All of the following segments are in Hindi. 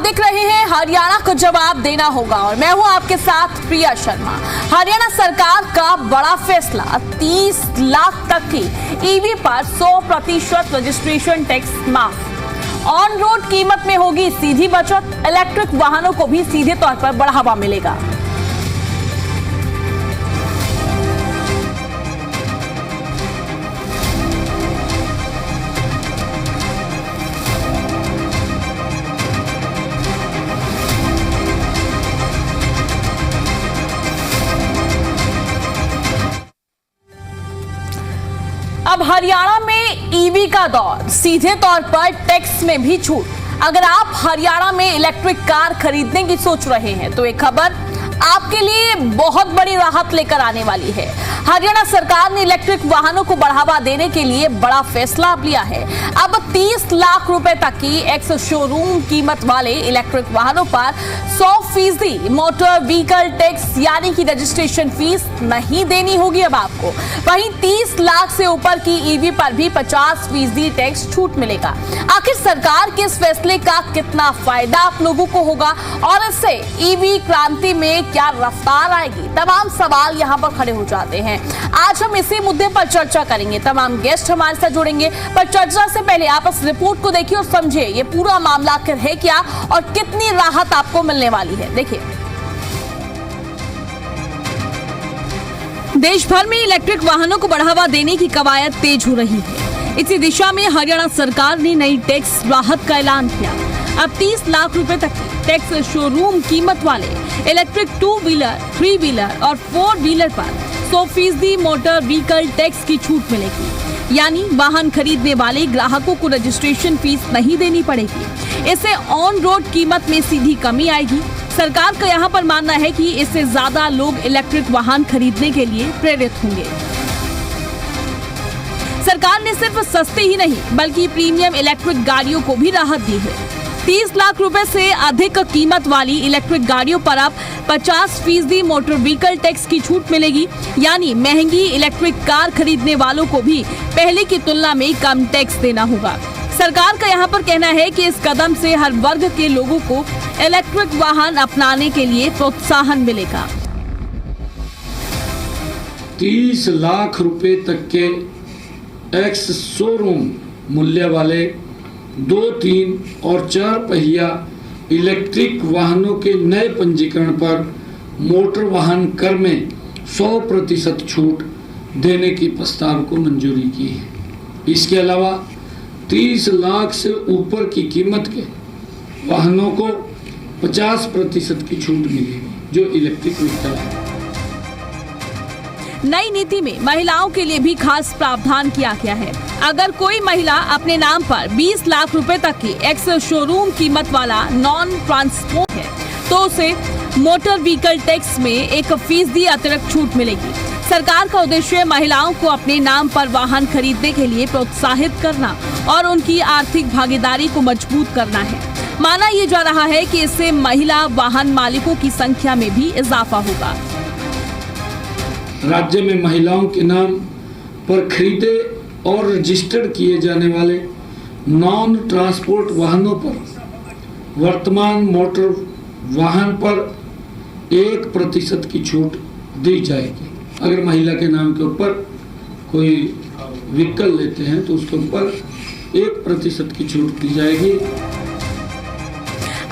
देख रहे हैं हरियाणा को जवाब देना होगा और मैं हूं आपके साथ प्रिया शर्मा। हरियाणा सरकार का बड़ा फैसला, 30 लाख तक की ईवी पर 100% रजिस्ट्रेशन टैक्स माफ। ऑन रोड कीमत में होगी सीधी बचत, इलेक्ट्रिक वाहनों को भी सीधे तौर पर बढ़ावा मिलेगा। अब हरियाणा में ईवी का दौर, सीधे तौर पर टैक्स में भी छूट। अगर आप हरियाणा में इलेक्ट्रिक कार खरीदने की सोच रहे हैं तो एक खबर आपके लिए बहुत बड़ी राहत लेकर आने वाली है। हरियाणा सरकार ने इलेक्ट्रिक वाहनों को बढ़ावा देने के लिए बड़ा फैसला लिया है। अब 30 लाख रुपए तक की एक्स शोरूम कीमत वाले इलेक्ट्रिक वाहनों पर 100% मोटर व्हीकल टैक्स यानी कि रजिस्ट्रेशन फीस नहीं देनी होगी अब आपको। वहीं 30 लाख से ऊपर की ईवी पर भी 50% टैक्स छूट मिलेगा। आखिर सरकार के इस फैसले का कितना फायदा आप लोगों को होगा और इससे ईवी क्रांति में क्या रफ्तार आएगी, तमाम सवाल यहाँ पर खड़े हो जाते हैं। आज हम इसी मुद्दे पर चर्चा करेंगे। तमाम गेस्ट हमारे साथ जुड़ेंगे, पर चर्चा से पहले आप इस रिपोर्ट को देखिए और समझिए ये पूरा मामला आखिर है क्या और कितनी राहत आपको मिलने वाली है। देखिए, देश भर में इलेक्ट्रिक वाहनों को बढ़ावा देने की कवायद तेज हो रही है। इसी दिशा में हरियाणा सरकार ने नई टैक्स राहत का ऐलान किया। अब 30 लाख रुपए तक की टैक्स शोरूम कीमत वाले इलेक्ट्रिक 2 व्हीलर, 3 व्हीलर और 4 व्हीलर पर 100% मोटर व्हीकल टैक्स की छूट मिलेगी। यानी वाहन खरीदने वाले ग्राहकों को रजिस्ट्रेशन फीस नहीं देनी पड़ेगी। इससे ऑन रोड कीमत में सीधी कमी आएगी। सरकार का यहाँ पर मानना है कि इससे ज्यादा लोग इलेक्ट्रिक वाहन खरीदने के लिए प्रेरित होंगे। सरकार ने सिर्फ सस्ते ही नहीं बल्कि प्रीमियम इलेक्ट्रिक गाड़ियों को भी राहत दी है। 30 लाख रुपए से अधिक कीमत वाली इलेक्ट्रिक गाड़ियों पर अब 50% मोटर व्हीकल टैक्स की छूट मिलेगी। यानी महंगी इलेक्ट्रिक कार खरीदने वालों को भी पहले की तुलना में कम टैक्स देना होगा। सरकार का यहाँ पर कहना है कि इस कदम से हर वर्ग के लोगों को इलेक्ट्रिक वाहन अपनाने के लिए प्रोत्साहन मिलेगा। 30 लाख रुपए तक के एक्स शोरूम मूल्य वाले 2, 3 और 4 पहिया इलेक्ट्रिक वाहनों के नए पंजीकरण पर मोटर वाहन कर में 100% छूट देने की प्रस्ताव को मंजूरी की है। इसके अलावा 30 लाख से ऊपर की कीमत के वाहनों को 50% की छूट मिलेगी जो इलेक्ट्रिक व्हीकल है। नई नीति में महिलाओं के लिए भी खास प्रावधान किया गया है। अगर कोई महिला अपने नाम पर 20 लाख रुपए तक की एक्स शोरूम कीमत वाला नॉन ट्रांसपोर्ट है तो उसे मोटर व्हीकल टैक्स में 1% अतिरिक्त छूट मिलेगी। सरकार का उद्देश्य महिलाओं को अपने नाम पर वाहन खरीदने के लिए प्रोत्साहित करना और उनकी आर्थिक भागीदारी को मजबूत करना है। माना यह जा रहा है कि इससे महिला वाहन मालिकों की संख्या में भी इजाफा होगा। राज्य में महिलाओं के नाम पर खरीदे और रजिस्टर्ड किए जाने वाले नॉन ट्रांसपोर्ट वाहनों पर वर्तमान मोटर वाहन पर 1% की छूट दी जाएगी। अगर महिला के नाम के ऊपर कोई व्हीकल लेते हैं तो उसके ऊपर 1% की छूट दी जाएगी।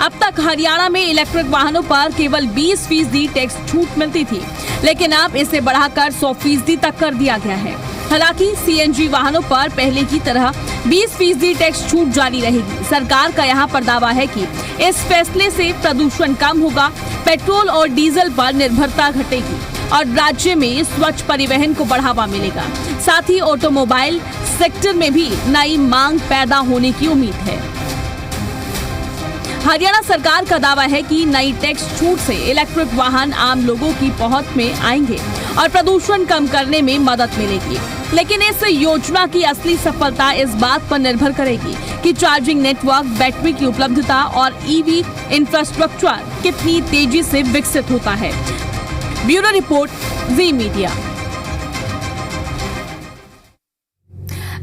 अब तक हरियाणा में इलेक्ट्रिक वाहनों पर केवल 20% टैक्स छूट मिलती थी, लेकिन अब इसे बढ़ाकर 100% तक कर दिया गया है। हालांकि सीएनजी वाहनों पर पहले की तरह 20% टैक्स छूट जारी रहेगी। सरकार का यहाँ पर दावा है कि इस फैसले से प्रदूषण कम होगा, पेट्रोल और डीजल पर निर्भरता घटेगी और राज्य में स्वच्छ परिवहन को बढ़ावा मिलेगा। साथ ही ऑटोमोबाइल सेक्टर में भी नई मांग पैदा होने की उम्मीद है। हरियाणा सरकार का दावा है कि नई टैक्स छूट से इलेक्ट्रिक वाहन आम लोगों की पहुंच में आएंगे और प्रदूषण कम करने में मदद मिलेगी। लेकिन इस योजना की असली सफलता इस बात पर निर्भर करेगी कि चार्जिंग नेटवर्क, बैटरी की उपलब्धता और ईवी इंफ्रास्ट्रक्चर कितनी तेजी से विकसित होता है। ब्यूरो रिपोर्ट, जी मीडिया।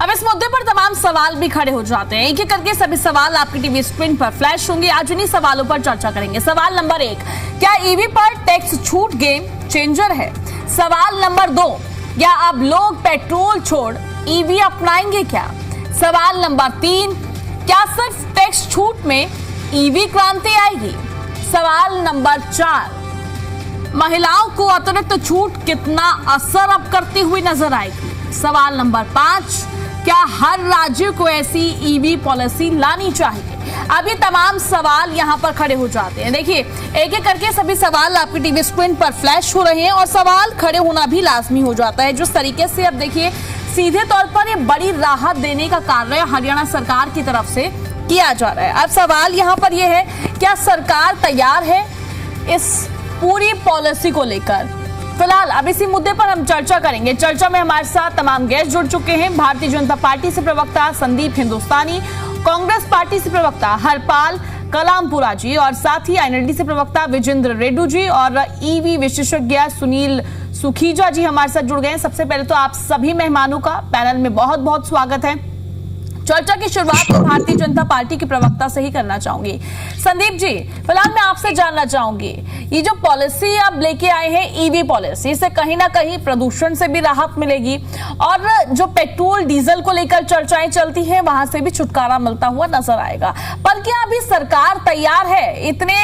अब इस मुद्दे पर तमाम सवाल भी खड़े हो जाते हैं। एक एक करके सभी सवाल आपकी टीवी स्क्रीन पर फ्लैश होंगे। आज उन्हीं सवालों पर चर्चा करेंगे। सवाल नंबर 1, क्या ईवी पर टैक्स छूट गेम चेंजर है? सवाल नंबर 2, क्या अब लोग पेट्रोल छोड़ ईवी अपनाएंगे क्या? सवाल नंबर 3, क्या सिर्फ टैक्स छूट में ईवी क्रांति आएगी? सवाल नंबर 4, महिलाओं को अतिरिक्त छूट कितना असर अब करती हुई नजर आएगी? सवाल नंबर 5, क्या हर राज्य को ऐसी ईवी पॉलिसी लानी चाहिए? अब ये तमाम सवाल यहां पर खड़े हो जाते हैं। देखिए, एक एक करके सभी सवाल आपकी टीवी स्क्रीन पर फ्लैश हो रहे हैं और सवाल खड़े होना भी लाजमी हो जाता है। जिस तरीके से अब देखिए सीधे तौर पर ये बड़ी राहत देने का कार्य हरियाणा सरकार की तरफ से किया जा रहा है। अब सवाल यहां पर यह है, क्या सरकार तैयार है इस पूरी पॉलिसी को लेकर? फिलहाल अब इसी मुद्दे पर हम चर्चा करेंगे। चर्चा में हमारे साथ तमाम गेस्ट जुड़ चुके हैं। भारतीय जनता पार्टी से प्रवक्ता संदीप हिंदुस्तानी, कांग्रेस पार्टी से प्रवक्ता हरपाल कलामपुरा जी और साथ ही आईएनएलडी से प्रवक्ता विजेंद्र रेड्डी जी और ईवी विशेषज्ञ सुनील सुखीजा जी हमारे साथ जुड़ गए हैं। सबसे पहले तो आप सभी मेहमानों का पैनल में बहुत बहुत स्वागत है। चर्चा की शुरुआत भारतीय जनता पार्टी के प्रवक्ता से ही करना चाहूंगी। संदीप जी, फिलहाल मैं आपसे जानना चाहूंगी, ये जो पॉलिसी आप लेके आए हैं ईवी पॉलिसी, इससे कहीं ना कहीं प्रदूषण से भी राहत मिलेगी और जो पेट्रोल डीजल को लेकर चर्चाएं चलती हैं वहां से भी छुटकारा मिलता हुआ नजर आएगा। पर क्या अभी सरकार तैयार है? इतने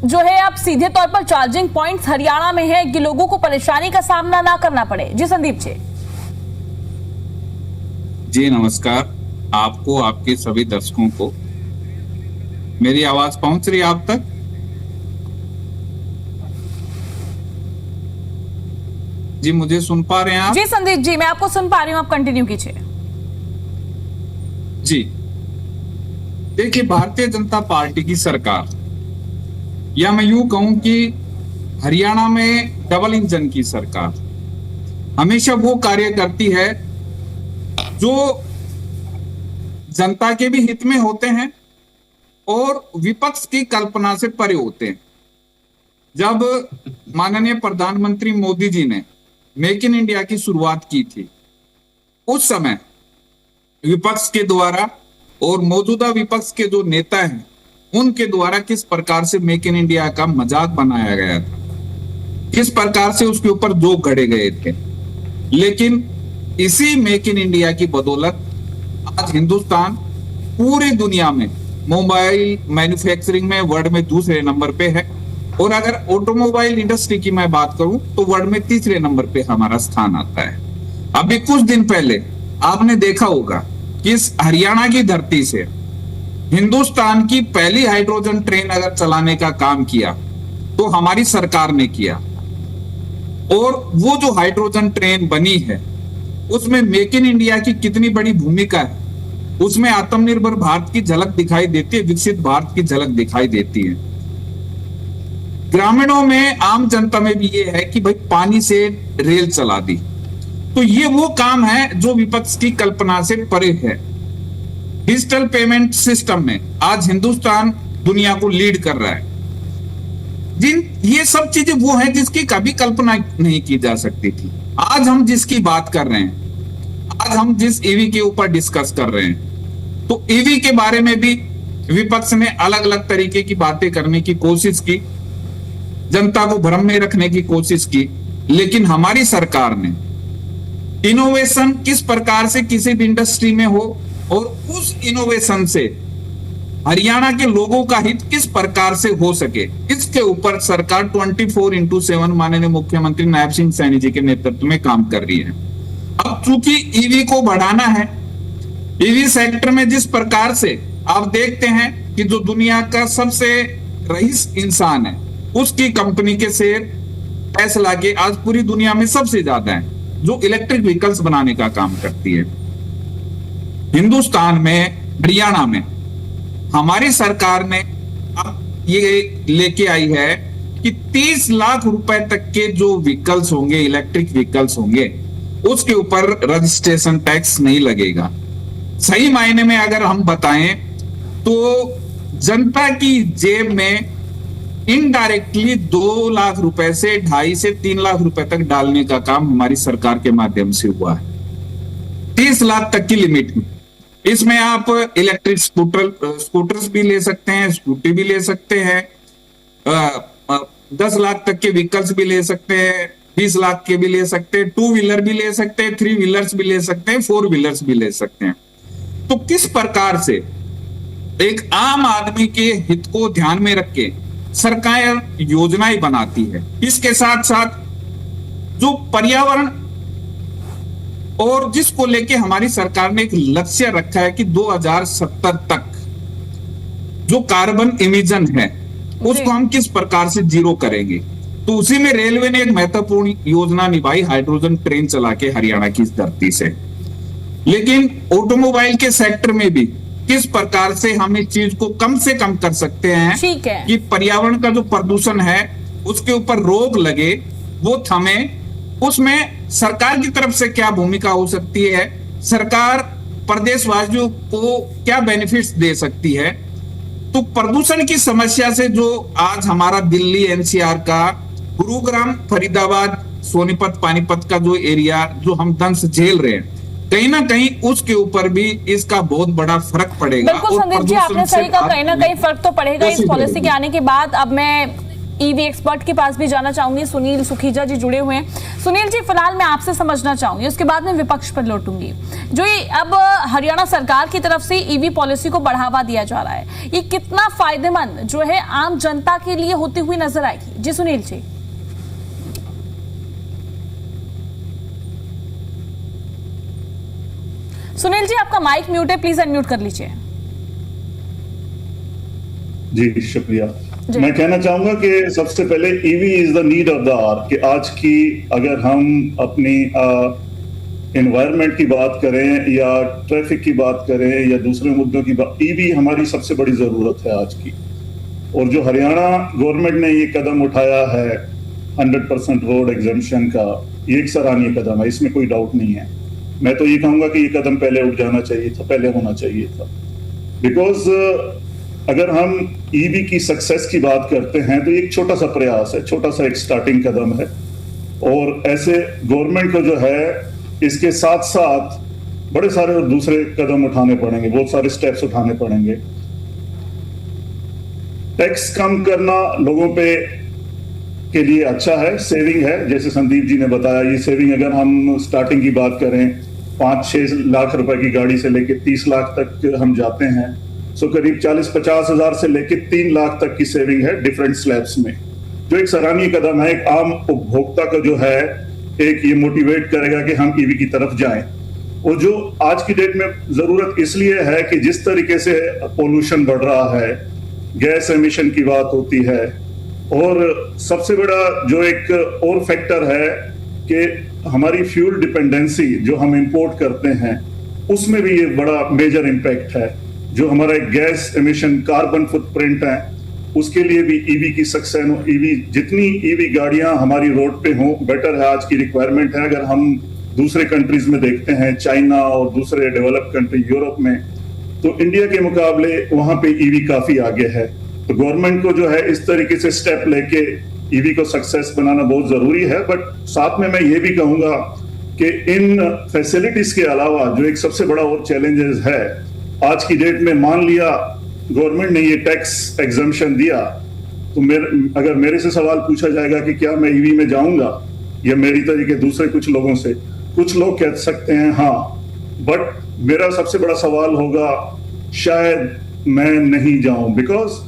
जो है आप सीधे तौर पर चार्जिंग पॉइंट्स हरियाणा में है कि लोगों को परेशानी का सामना ना करना पड़े। जी संदीप जी नमस्कार। आपको, आपके सभी दर्शकों को मेरी आवाज पहुंच रही है आप तक? जी मुझे सुन पा रहे हैं आप? जी संदीप जी, मैं आपको सुन पा रही हूँ, आप कंटिन्यू कीजिए। जी देखिए, भारतीय जनता पार्टी की सरकार, या मैं यूं कहूं कि हरियाणा में डबल इंजन की सरकार हमेशा वो कार्य करती है जो जनता के भी हित में होते हैं और विपक्ष की कल्पना से परे होते हैं। जब माननीय प्रधानमंत्री मोदी जी ने मेक इन इंडिया की शुरुआत की थी, उस समय विपक्ष के द्वारा और मौजूदा विपक्ष के जो नेता हैं उनके द्वारा किस प्रकार से मेक इन इंडिया का मजाक बनाया गया था, किस प्रकार से उसके ऊपर जोक गढ़े गए थे। लेकिन इसी मेक इन इंडिया की बदौलत आज हिंदुस्तान पूरी दुनिया में मोबाइल मैन्युफैक्चरिंग में वर्ल्ड में दूसरे नंबर पे है और अगर ऑटोमोबाइल इंडस्ट्री की मैं बात करूं तो वर्ल्ड में तीसरे नंबर पे हमारा स्थान आता है। अभी कुछ दिन पहले आपने देखा होगा कि इस हरियाणा की धरती से हिंदुस्तान की पहली हाइड्रोजन ट्रेन अगर चलाने का काम किया तो हमारी सरकार ने किया और वो जो हाइड्रोजन ट्रेन बनी है उसमें मेक इन इंडिया की कितनी बड़ी भूमिका है, उसमें आत्मनिर्भर भारत की झलक दिखाई देती है, विकसित भारत की झलक दिखाई देती है। ग्रामीणों में, आम जनता में भी ये है कि भाई पानी से रेल चला दी, तो ये वो काम है जो विपक्ष की कल्पना से परे है। डिजिटल पेमेंट सिस्टम में आज हिंदुस्तान दुनिया को लीड कर रहा है। ये सब चीजें वो हैं जिसकी कभी कल्पना नहीं की जा सकती थी। आज हम जिसकी बात कर रहे हैं, आज हम जिस ईवी के ऊपर डिस्कस कर रहे हैं, तो ईवी के बारे में भी विपक्ष ने अलग अलग तरीके की बातें करने की कोशिश की, जनता को भ्रम में रखने की कोशिश की। लेकिन हमारी सरकार ने इनोवेशन किस प्रकार से किसी भी इंडस्ट्री में हो और उस इनोवेशन से हरियाणा के लोगों का हित किस प्रकार से हो सके, इसके ऊपर सरकार 24/7 माननीय मुख्यमंत्री नायब सिंह सैनी जी के नेतृत्व में काम कर रही है। अब चूंकि ईवी को बढ़ाना है, ईवी सेक्टर में जिस प्रकार से आप देखते हैं कि जो दुनिया का सबसे रईस इंसान है उसकी कंपनी के शेयर टेस्ला के आज पूरी दुनिया में सबसे ज्यादा है, जो इलेक्ट्रिक व्हीकल्स बनाने का काम करती है। हिंदुस्तान में, हरियाणा में हमारी सरकार ने अब ये लेके आई है कि 30 लाख रुपए तक के जो व्हीकल्स होंगे, इलेक्ट्रिक व्हीकल्स होंगे, उसके ऊपर रजिस्ट्रेशन टैक्स नहीं लगेगा। सही मायने में अगर हम बताएं तो जनता की जेब में इनडायरेक्टली 2 लाख रुपए से 2.5 से 3 लाख रुपए तक डालने का काम हमारी सरकार के माध्यम से हुआ है। 30 लाख तक की लिमिट में। इसमें आप इलेक्ट्रिक स्कूटर्स भी ले सकते हैं, स्कूटी भी ले सकते हैं, 10 लाख तक के व्हीकल्स भी ले सकते हैं, 20 लाख के भी ले सकते हैं, 2 व्हीलर भी ले सकते हैं, 3 व्हीलर्स भी ले सकते हैं, 4 व्हीलर्स भी ले सकते हैं। तो किस प्रकार से एक आम आदमी के हित को ध्यान में रख के सरकार योजनाएं बनाती है, इसके साथ साथ जो पर्यावरण और जिसको लेके हमारी सरकार ने एक लक्ष्य रखा है कि 2070 तक जो कार्बन इमिशन है उसको हम किस प्रकार से जीरो करेंगे। तो उसी में रेलवे ने एक महत्वपूर्ण योजना निभाई, हाइड्रोजन ट्रेन चला के हरियाणा की धरती से। लेकिन ऑटोमोबाइल के सेक्टर में भी किस प्रकार से हम इस चीज को कम से कम कर सकते हैं कि पर्यावरण का जो प्रदूषण है उसके ऊपर रोक लगे, वो थमे, उसमें सरकार की तरफ से क्या भूमिका हो सकती है, सरकार प्रदेशवासियों को क्या बेनिफिट्स दे सकती है। तो प्रदूषण की समस्या से जो आज हमारा दिल्ली एनसीआर का गुरुग्राम, फरीदाबाद, सोनीपत, पानीपत का जो एरिया जो हम दंश झेल रहे हैं, कहीं ना कहीं उसके ऊपर भी इसका बहुत बड़ा फर्क पड़ेगा। बिल्कुल संदीप जी, आपने सही कहा, कहीं ना कहीं फर्क तो पड़ेगा इस पॉलिसी के आने के बाद। अब मैं ईवी एक्सपर्ट के पास भी जाना चाहूंगी, सुनील सुखीजा जी जुड़े हुए हैं। सुनील जी, फिलहाल मैं आपसे समझना चाहूंगी, उसके बाद मैं विपक्ष पर लौटूंगी। जो ये अब हरियाणा सरकार की तरफ से ईवी पॉलिसी को बढ़ावा दिया जा रहा है, ये कितना फायदेमंद जो है आम जनता के लिए होती हुई नजर आएगी? जी सुनील जी। सुनील जी, आपका माइक म्यूट है, प्लीज अनम्यूट कर लीजिए। जी शुक्रिया। मैं कहना चाहूंगा कि सबसे पहले EV is the need of the hour, कि आज की अगर हम अपनी एनवायरनमेंट की बात करें या ट्रैफिक की बात करें या दूसरे मुद्दों की बात, ईवी हमारी सबसे बड़ी जरूरत है आज की। और जो हरियाणा गवर्नमेंट ने ये कदम उठाया है 100% रोड एग्जम्पशन का, ये एक सराहनीय कदम है, इसमें कोई डाउट नहीं है। मैं तो ये कहूंगा कि ये कदम पहले उठ जाना चाहिए था, पहले होना चाहिए था। बिकॉज अगर हम ईवी की सक्सेस की बात करते हैं तो एक छोटा सा प्रयास है, छोटा सा एक स्टार्टिंग कदम है। और ऐसे गवर्नमेंट को जो है इसके साथ साथ बड़े सारे और दूसरे कदम उठाने पड़ेंगे, बहुत सारे स्टेप्स उठाने पड़ेंगे। टैक्स कम करना लोगों पे के लिए अच्छा है, सेविंग है। जैसे संदीप जी ने बताया, ये सेविंग अगर हम स्टार्टिंग की बात करें 5-6 लाख रुपए की गाड़ी से लेके 30 लाख तक हम जाते हैं, सो करीब 40-50 हजार से लेके 3 लाख तक की सेविंग है डिफरेंट स्लैब्स में, जो एक सराहनीय कदम है। एक आम उपभोक्ता को जो है एक ये मोटिवेट करेगा कि हम ईवी की तरफ जाएं। और जो आज की डेट में जरूरत इसलिए है कि जिस तरीके से पोल्यूशन बढ़ रहा है, गैस एमिशन की बात होती है, और सबसे बड़ा जो एक और फैक्टर है कि हमारी फ्यूल डिपेंडेंसी जो हम इंपोर्ट करते हैं, उसमें भी ये बड़ा मेजर इम्पैक्ट है। जो हमारा एक गैस एमिशन, कार्बन फुटप्रिंट है, उसके लिए भी ईवी की सक्सेस, ईवी जितनी ईवी गाड़ियां हमारी रोड पे हों बेटर है, आज की रिक्वायरमेंट है। अगर हम दूसरे कंट्रीज में देखते हैं, चाइना और दूसरे डेवलप्ड कंट्री यूरोप में, तो इंडिया के मुकाबले वहां पे ईवी काफी आगे है। तो गवर्नमेंट को जो है इस तरीके से स्टेप लेके ईवी को सक्सेस बनाना बहुत जरूरी है। बट साथ में मैं ये भी कहूंगा कि इन फैसिलिटीज के अलावा जो एक सबसे बड़ा और चैलेंजेस है आज की डेट में, मान लिया गवर्नमेंट ने ये टैक्स एग्जम्पशन दिया, तो अगर मेरे से सवाल पूछा जाएगा कि क्या मैं ईवी में जाऊंगा, या मेरी तरीके दूसरे कुछ लोगों से, कुछ लोग कह सकते हैं हाँ, बट मेरा सबसे बड़ा सवाल होगा शायद मैं नहीं जाऊं। बिकॉज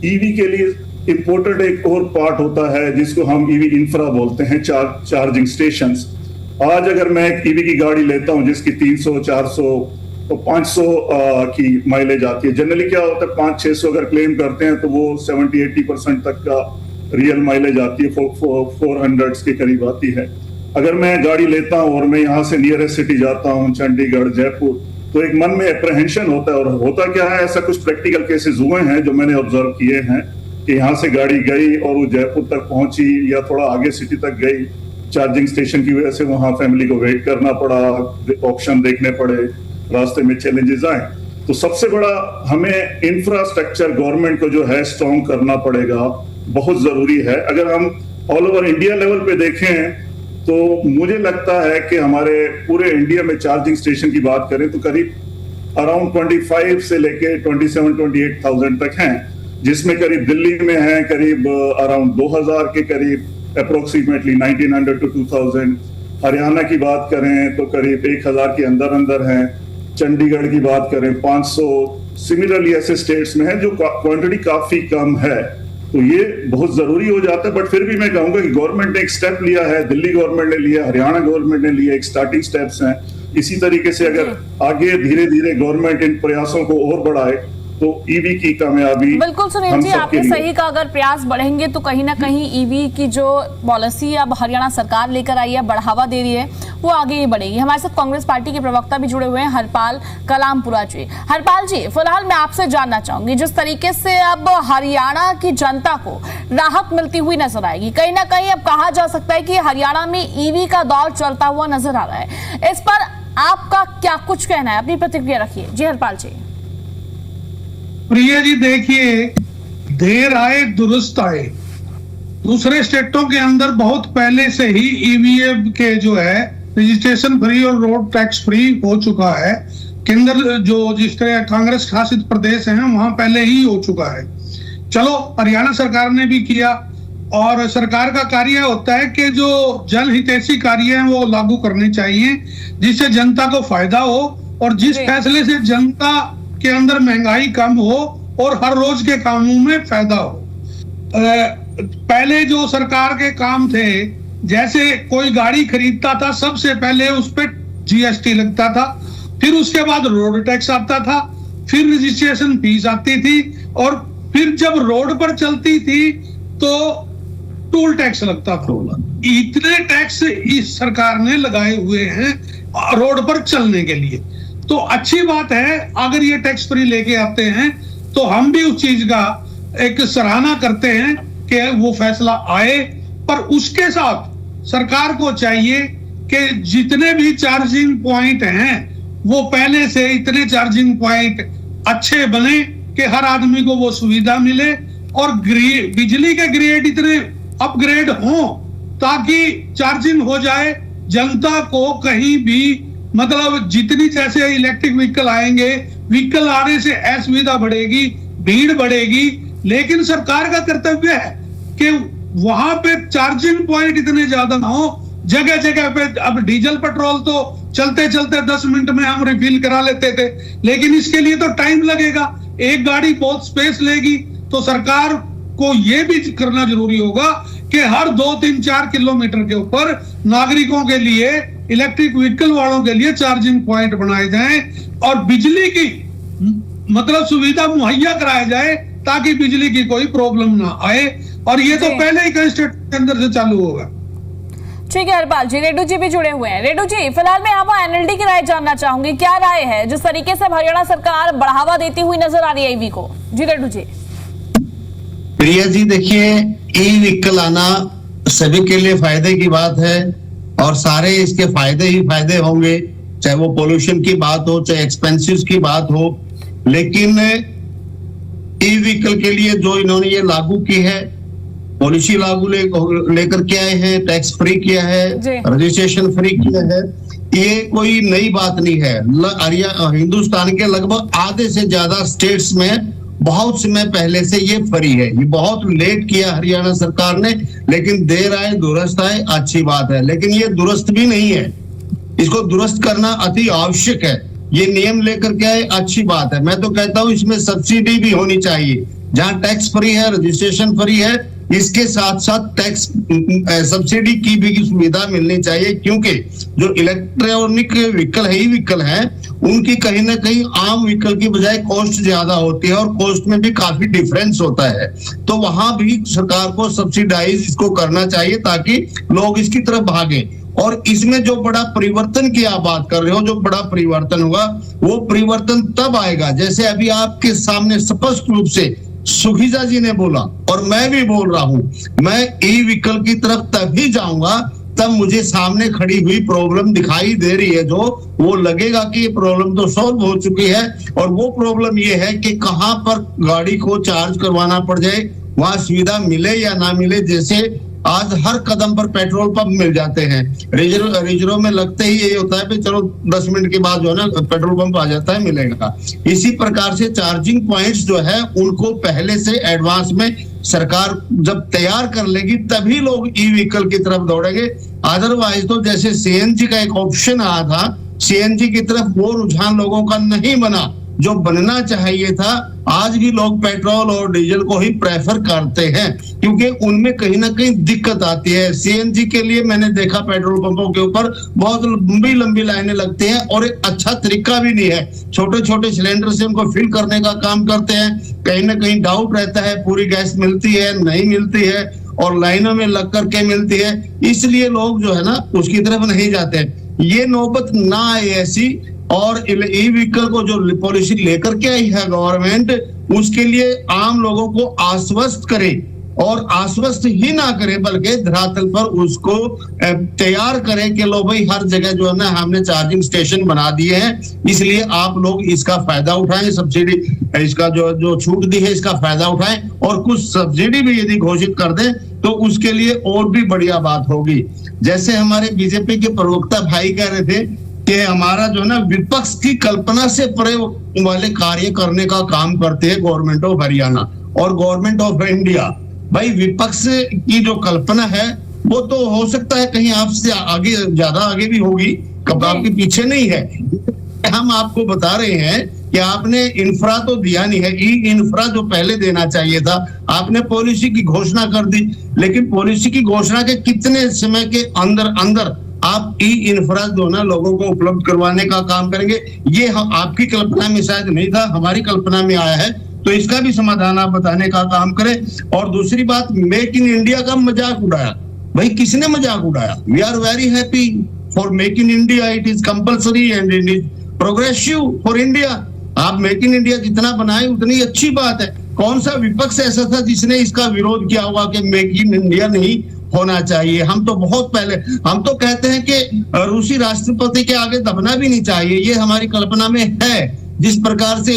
ईवी के लिए इंपोर्टेड एक और पार्ट होता है जिसको हम ईवी इंफ्रा बोलते हैं, चार्जिंग स्टेशंस। आज अगर मैं एक ईवी की गाड़ी लेता हूं जिसकी 300, 400 तो 500 की माइलेज आती है, जनरली क्या होता है 500-600 अगर क्लेम करते हैं तो वो 70-80% तक का रियल माइलेज आती है, 400 के करीब आती है। अगर मैं गाड़ी लेता हूं और मैं यहाँ से नियरेस्ट सिटी जाता हूँ, चंडीगढ़, जयपुर, तो एक मन में अप्रहेंशन होता है। और होता क्या है, ऐसा कुछ प्रैक्टिकल केसेस हुए हैं जो मैंने ऑब्जर्व किए हैं कि यहाँ से गाड़ी गई और वो जयपुर तक पहुंची या थोड़ा आगे सिटी तक गई, चार्जिंग स्टेशन की वजह से वहां फैमिली को वेट करना पड़ा, ऑप्शन देखने पड़े, रास्ते में चैलेंजेस आए। तो सबसे बड़ा हमें इंफ्रास्ट्रक्चर गवर्नमेंट को जो है स्ट्रॉन्ग करना पड़ेगा, बहुत जरूरी है। अगर हम ऑल ओवर इंडिया लेवल पे देखें तो मुझे लगता है कि हमारे पूरे इंडिया में चार्जिंग स्टेशन की बात करें तो करीब अराउंड 25 से लेके 27-28,000 तक हैं, जिसमें करीब दिल्ली में है करीब अराउंड 2000 के करीब अप्रोक्सीमेटली 1900 to 2000। हरियाणा की बात करें तो करीब 1000 के अंदर हैं। चंडीगढ़ की बात करें 500। सिमिलरली ऐसे स्टेट्स में है जो क्वांटिटी काफी कम है, तो ये बहुत जरूरी हो जाता है। बट फिर भी मैं कहूंगा कि गवर्नमेंट ने एक स्टेप लिया है, दिल्ली गवर्नमेंट ने लिया, हरियाणा गवर्नमेंट ने लिया, एक स्टार्टिंग स्टेप्स हैं। इसी तरीके से अगर आगे धीरे धीरे गवर्नमेंट इन प्रयासों को और बढ़ाए तो ईवी की कामयाबी बिल्कुल सुनील जी, आपने सही कहा, अगर प्रयास बढ़ेंगे तो कहीं ना कहीं ईवी की जो पॉलिसी अब हरियाणा सरकार लेकर आई है, बढ़ावा दे रही है, वो आगे ही बढ़ेगी। हमारे साथ कांग्रेस पार्टी के प्रवक्ता भी जुड़े हुए हैं, हरपाल कलामपुरा जी। हरपाल जी, फिलहाल मैं आपसे जानना चाहूंगी, जिस तरीके से अब हरियाणा की जनता को राहत मिलती हुई नजर आएगी, कहीं ना कहीं अब कहा जा सकता है कि हरियाणा में ईवी का दौर चलता हुआ नजर आ रहा है। इस पर आपका क्या कुछ कहना है? अपनी प्रतिक्रिया रखिए। जी हरपाल जी। प्रिया जी, देखिए, देर आए दुरुस्त आए। दूसरे स्टेटों के अंदर बहुत पहले से ही ईवीएम के जो है रजिस्ट्रेशन फ्री और रोड टैक्स फ्री हो चुका है। केंद्र जो जिस तरह कांग्रेस शासित प्रदेश हैं वहां पहले ही हो चुका है। चलो, हरियाणा सरकार ने भी किया, और सरकार का कार्य होता है कि जो जनहितैषी कार्य हैं वो लागू करने चाहिए, जिससे जनता को फायदा हो, और जिस फैसले से जनता के अंदर महंगाई कम हो और हर रोज के कामों में फायदा हो। पहले जो सरकार के काम थे, जैसे कोई गाड़ी खरीदता था सबसे पहले उस पर जीएसटी लगता था, फिर उसके बाद रोड टैक्स आता था, फिर रजिस्ट्रेशन फीस आती थी, और फिर जब रोड पर चलती थी तो टोल टैक्स लगता था। इतने टैक्स इस सरकार ने लगाए हुए हैं रोड पर चलने के लिए। तो अच्छी बात है, अगर ये टैक्स फ्री लेके आते हैं तो हम भी उस चीज का एक सराहना करते हैं कि वो फैसला आए। पर उसके साथ सरकार को चाहिए कि जितने भी चार्जिंग पॉइंट हैं वो पहले से इतने चार्जिंग पॉइंट अच्छे बने कि हर आदमी को वो सुविधा मिले, और बिजली के ग्रेड इतने अपग्रेड हो ताकि चार्जिंग हो जाए। जनता को कहीं भी, मतलब जितनी जैसे इलेक्ट्रिक व्हीकल आएंगे, व्हीकल आने से असुविधा बढ़ेगी, भीड़ बढ़ेगी, लेकिन सरकार का कर्तव्य है कि वहां पे चार्जिंग पॉइंट इतने ज्यादा ना हो। जगह जगह पे अब डीजल पेट्रोल तो चलते चलते 10 मिनट में हम रिफिल करा लेते थे, लेकिन इसके लिए तो टाइम लगेगा, एक गाड़ी बहुत स्पेस लेगी। तो सरकार को यह भी करना जरूरी होगा कि हर 2-3-4 किलोमीटर के ऊपर नागरिकों के लिए, इलेक्ट्रिक व्हीकल वालों के लिए चार्जिंग पॉइंट बनाए जाएं, और बिजली की मतलब सुविधा मुहैया कराया जाए ताकि बिजली की कोई प्रॉब्लम ना आए। और ये तो पहले ही कई स्टेट के अंदर से चालू होगा। ठीक है हरपाल जी। रेड्डू जी भी जुड़े हुए हैं। रेड्डू जी, फिलहाल मैं यहाँ एनएलडी की राय जानना चाहूंगी, क्या राय है जिस तरीके से हरियाणा सरकार बढ़ावा देती हुई नजर आ रही है ईवी को? जी रेड्डू जी। प्रिया जी, देखिए, ई व्हीकल आना सभी के लिए फायदे की बात है, और सारे इसके फायदे ही फायदे होंगे, चाहे वो पोल्यूशन की बात हो, चाहे एक्सपेंसिव की बात हो। लेकिन ई व्हीकल के लिए जो इन्होंने ये लागू की है पॉलिसी, लागू लेकर के आए हैं, टैक्स फ्री किया है, रजिस्ट्रेशन फ्री किया है, ये कोई नई बात नहीं है। हिंदुस्तान के लगभग आधे से ज्यादा स्टेट्स में बहुत समय पहले से ये फ्री है। ये बहुत लेट किया हरियाणा सरकार ने, लेकिन देर आए दुरुस्त आए, अच्छी बात है। लेकिन ये दुरुस्त भी नहीं है, इसको दुरुस्त करना अति आवश्यक है। ये नियम लेकर के आए, अच्छी बात है। मैं तो कहता हूं इसमें सब्सिडी भी होनी चाहिए, जहां टैक्स फ्री है, रजिस्ट्रेशन फ्री है, इसके साथ साथ टैक्स सब्सिडी की भी सुविधा मिलनी चाहिए, क्योंकि जो इलेक्ट्रॉनिक व्हीकल है, ई व्हीकल है, उनकी कहीं ना कहीं आम व्हीकल की बजाय कॉस्ट ज्यादा होती है, और कॉस्ट में भी काफी डिफरेंस होता है। तो वहां भी सरकार को सब्सिडाइज इसको करना चाहिए ताकि लोग इसकी तरफ भागे। और इसमें जो बड़ा परिवर्तन की आप बात कर रहे हो, जो बड़ा परिवर्तन होगा, वो परिवर्तन तब आएगा जैसे अभी आपके सामने स्पष्ट रूप से सुखीजा जी ने बोला, और मैं भी बोल रहा हूं, मैं ई व्हीकल की तरफ तभी जाऊंगा तब मुझे सामने खड़ी हुई प्रॉब्लम दिखाई दे रही है, जो वो लगेगा कि ये प्रॉब्लम तो सॉल्व हो चुकी है। और वो प्रॉब्लम ये है कि कहां पर गाड़ी को चार्ज करवाना पड़ जाए, वहां सुविधा मिले या ना मिले। जैसे आज हर कदम पर पेट्रोल पंप मिल जाते हैं। रिजर्व में लगते ही ये होता है कि चलो 10 मिनट के बाद जो है ना पेट्रोल पंप आ जाता है, मिलेगा। इसी प्रकार से चार्जिंग पॉइंट्स जो है उनको पहले से एडवांस में सरकार जब तैयार कर लेगी तभी लोग ई व्हीकल की तरफ दौड़ेंगे। अदरवाइज तो जैसे सीएनजी का एक ऑप्शन आया था, सीएनजी की तरफ वो रुझान लोगों का नहीं बना जो बनना चाहिए था। आज भी लोग पेट्रोल और डीजल को ही प्रेफर करते हैं क्योंकि उनमें कहीं ना कहीं दिक्कत आती है। सीएनजी के लिए मैंने देखा पेट्रोल पंपों के ऊपर बहुत लंबी लंबी लाइनें लगती हैं और एक अच्छा तरीका भी नहीं है। छोटे छोटे सिलेंडर से उनको फिल करने का काम करते हैं। कहीं ना कहीं डाउट रहता है पूरी गैस मिलती है नहीं मिलती है और लाइनों में लग करके मिलती है, इसलिए लोग जो है ना उसकी तरफ नहीं जाते। ये नौबत ना आए ऐसी, और ई व्हीकल को जो पॉलिसी लेकर के आई है गवर्नमेंट, उसके लिए आम लोगों को आश्वस्त करे और आश्वस्त ही ना करे बल्कि धरातल पर उसको तैयार करे कि लो भाई हर जगह जो है ना हमने चार्जिंग स्टेशन बना दिए हैं, इसलिए आप लोग इसका फायदा उठाएं। सब्सिडी इसका जो छूट दी है इसका फायदा उठाएं और कुछ सब्सिडी भी यदि घोषित कर दें तो उसके लिए और भी बढ़िया बात होगी। जैसे हमारे बीजेपी के प्रवक्ता भाई कह रहे थे कि हमारा जो है ना विपक्ष की कल्पना से परे वाले कार्य करने का काम करते हैं गवर्नमेंट ऑफ हरियाणा और गवर्नमेंट ऑफ इंडिया। भाई विपक्ष की जो कल्पना है वो तो हो सकता है कहीं आपसे आगे ज्यादा आगे भी होगी, कब आपके पीछे नहीं है। हम आपको बता रहे हैं कि आपने इंफ्रा तो दिया नहीं है, ई इंफ्रा जो पहले देना चाहिए था। आपने पॉलिसी की घोषणा कर दी, लेकिन पॉलिसी की घोषणा के कितने समय के अंदर अंदर आप ई इंफ्रा जो ना लोगों को उपलब्ध करवाने का काम करेंगे? ये आपकी कल्पना में शायद नहीं था, हमारी कल्पना में आया है, तो इसका भी समाधान आप बताने का काम करें। और दूसरी बात, मेक इन इंडिया का मजाक उड़ाया। भाई किसने मजाक उड़ाया? We are very happy for make in India, it is compulsory and it is progressive for India. आप मेक इन इंडिया जितना बनाए उतनी अच्छी बात है। कौन सा विपक्ष ऐसा था जिसने इसका विरोध किया होगा कि मेक इन इंडिया नहीं होना चाहिए? हम तो बहुत पहले, हम तो कहते हैं कि रूसी राष्ट्रपति के आगे दबना भी नहीं चाहिए, ये हमारी कल्पना में है। जिस प्रकार से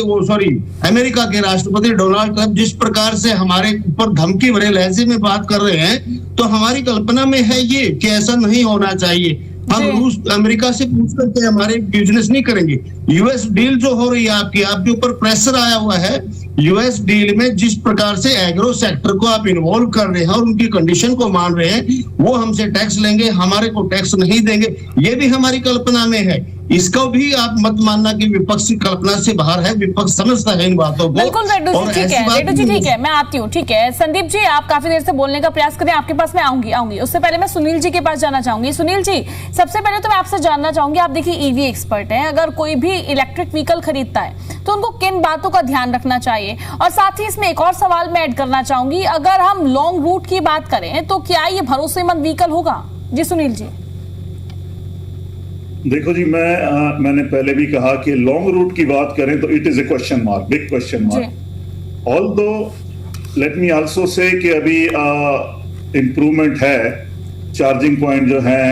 अमेरिका के राष्ट्रपति डोनाल्ड ट्रंप जिस प्रकार से हमारे ऊपर धमकी भरे लहजे में बात कर रहे हैं, तो हमारी कल्पना में है ये कि ऐसा नहीं होना चाहिए। हम रूस अमेरिका से पूछ करके हमारे बिजनेस नहीं करेंगे। यूएस डील जो हो रही है आपके ऊपर प्रेशर आया हुआ है। यूएस डील में जिस प्रकार से एग्रो सेक्टर को आप इन्वॉल्व कर रहे हैं और उनकी कंडीशन को मान रहे हैं, वो हमसे टैक्स लेंगे, हमारे को टैक्स नहीं देंगे, ये भी हमारी कल्पना में है। इसको भी आप मत मानना कि विपक्ष की कल्पना से बाहर है, विपक्ष समझता है इन बातों को। बिल्कुल रेड्डू जी, ठीक है रेड्डू जी, ठीक है, मैं आती हूँ। ठीक है संदीप जी, आप काफी देर से बोलने का प्रयास करें, आपके पास मैं आऊंगी। उससे पहले मैं सुनील जी के पास जाना चाहूंगी। सुनील जी, सबसे पहले तो मैं आपसे जानना चाहूंगी, आप देखिए ईवी एक्सपर्ट हैं, अगर कोई भी इलेक्ट्रिक व्हीकल खरीदता है तो उनको किन बातों का ध्यान रखना चाहिए? और साथ ही इसमें एक और सवाल मैं ऐड करना चाहूंगी, अगर हम लॉन्ग रूट की बात करें तो क्या ये भरोसेमंद व्हीकल होगा? जी सुनील जी। देखो जी, मैंने पहले भी कहा कि लॉन्ग रूट की बात करें तो it is a question mark, big question mark. Although let me also say कि अभी इंप्रूवमेंट है, चार्जिंग पॉइंट जो है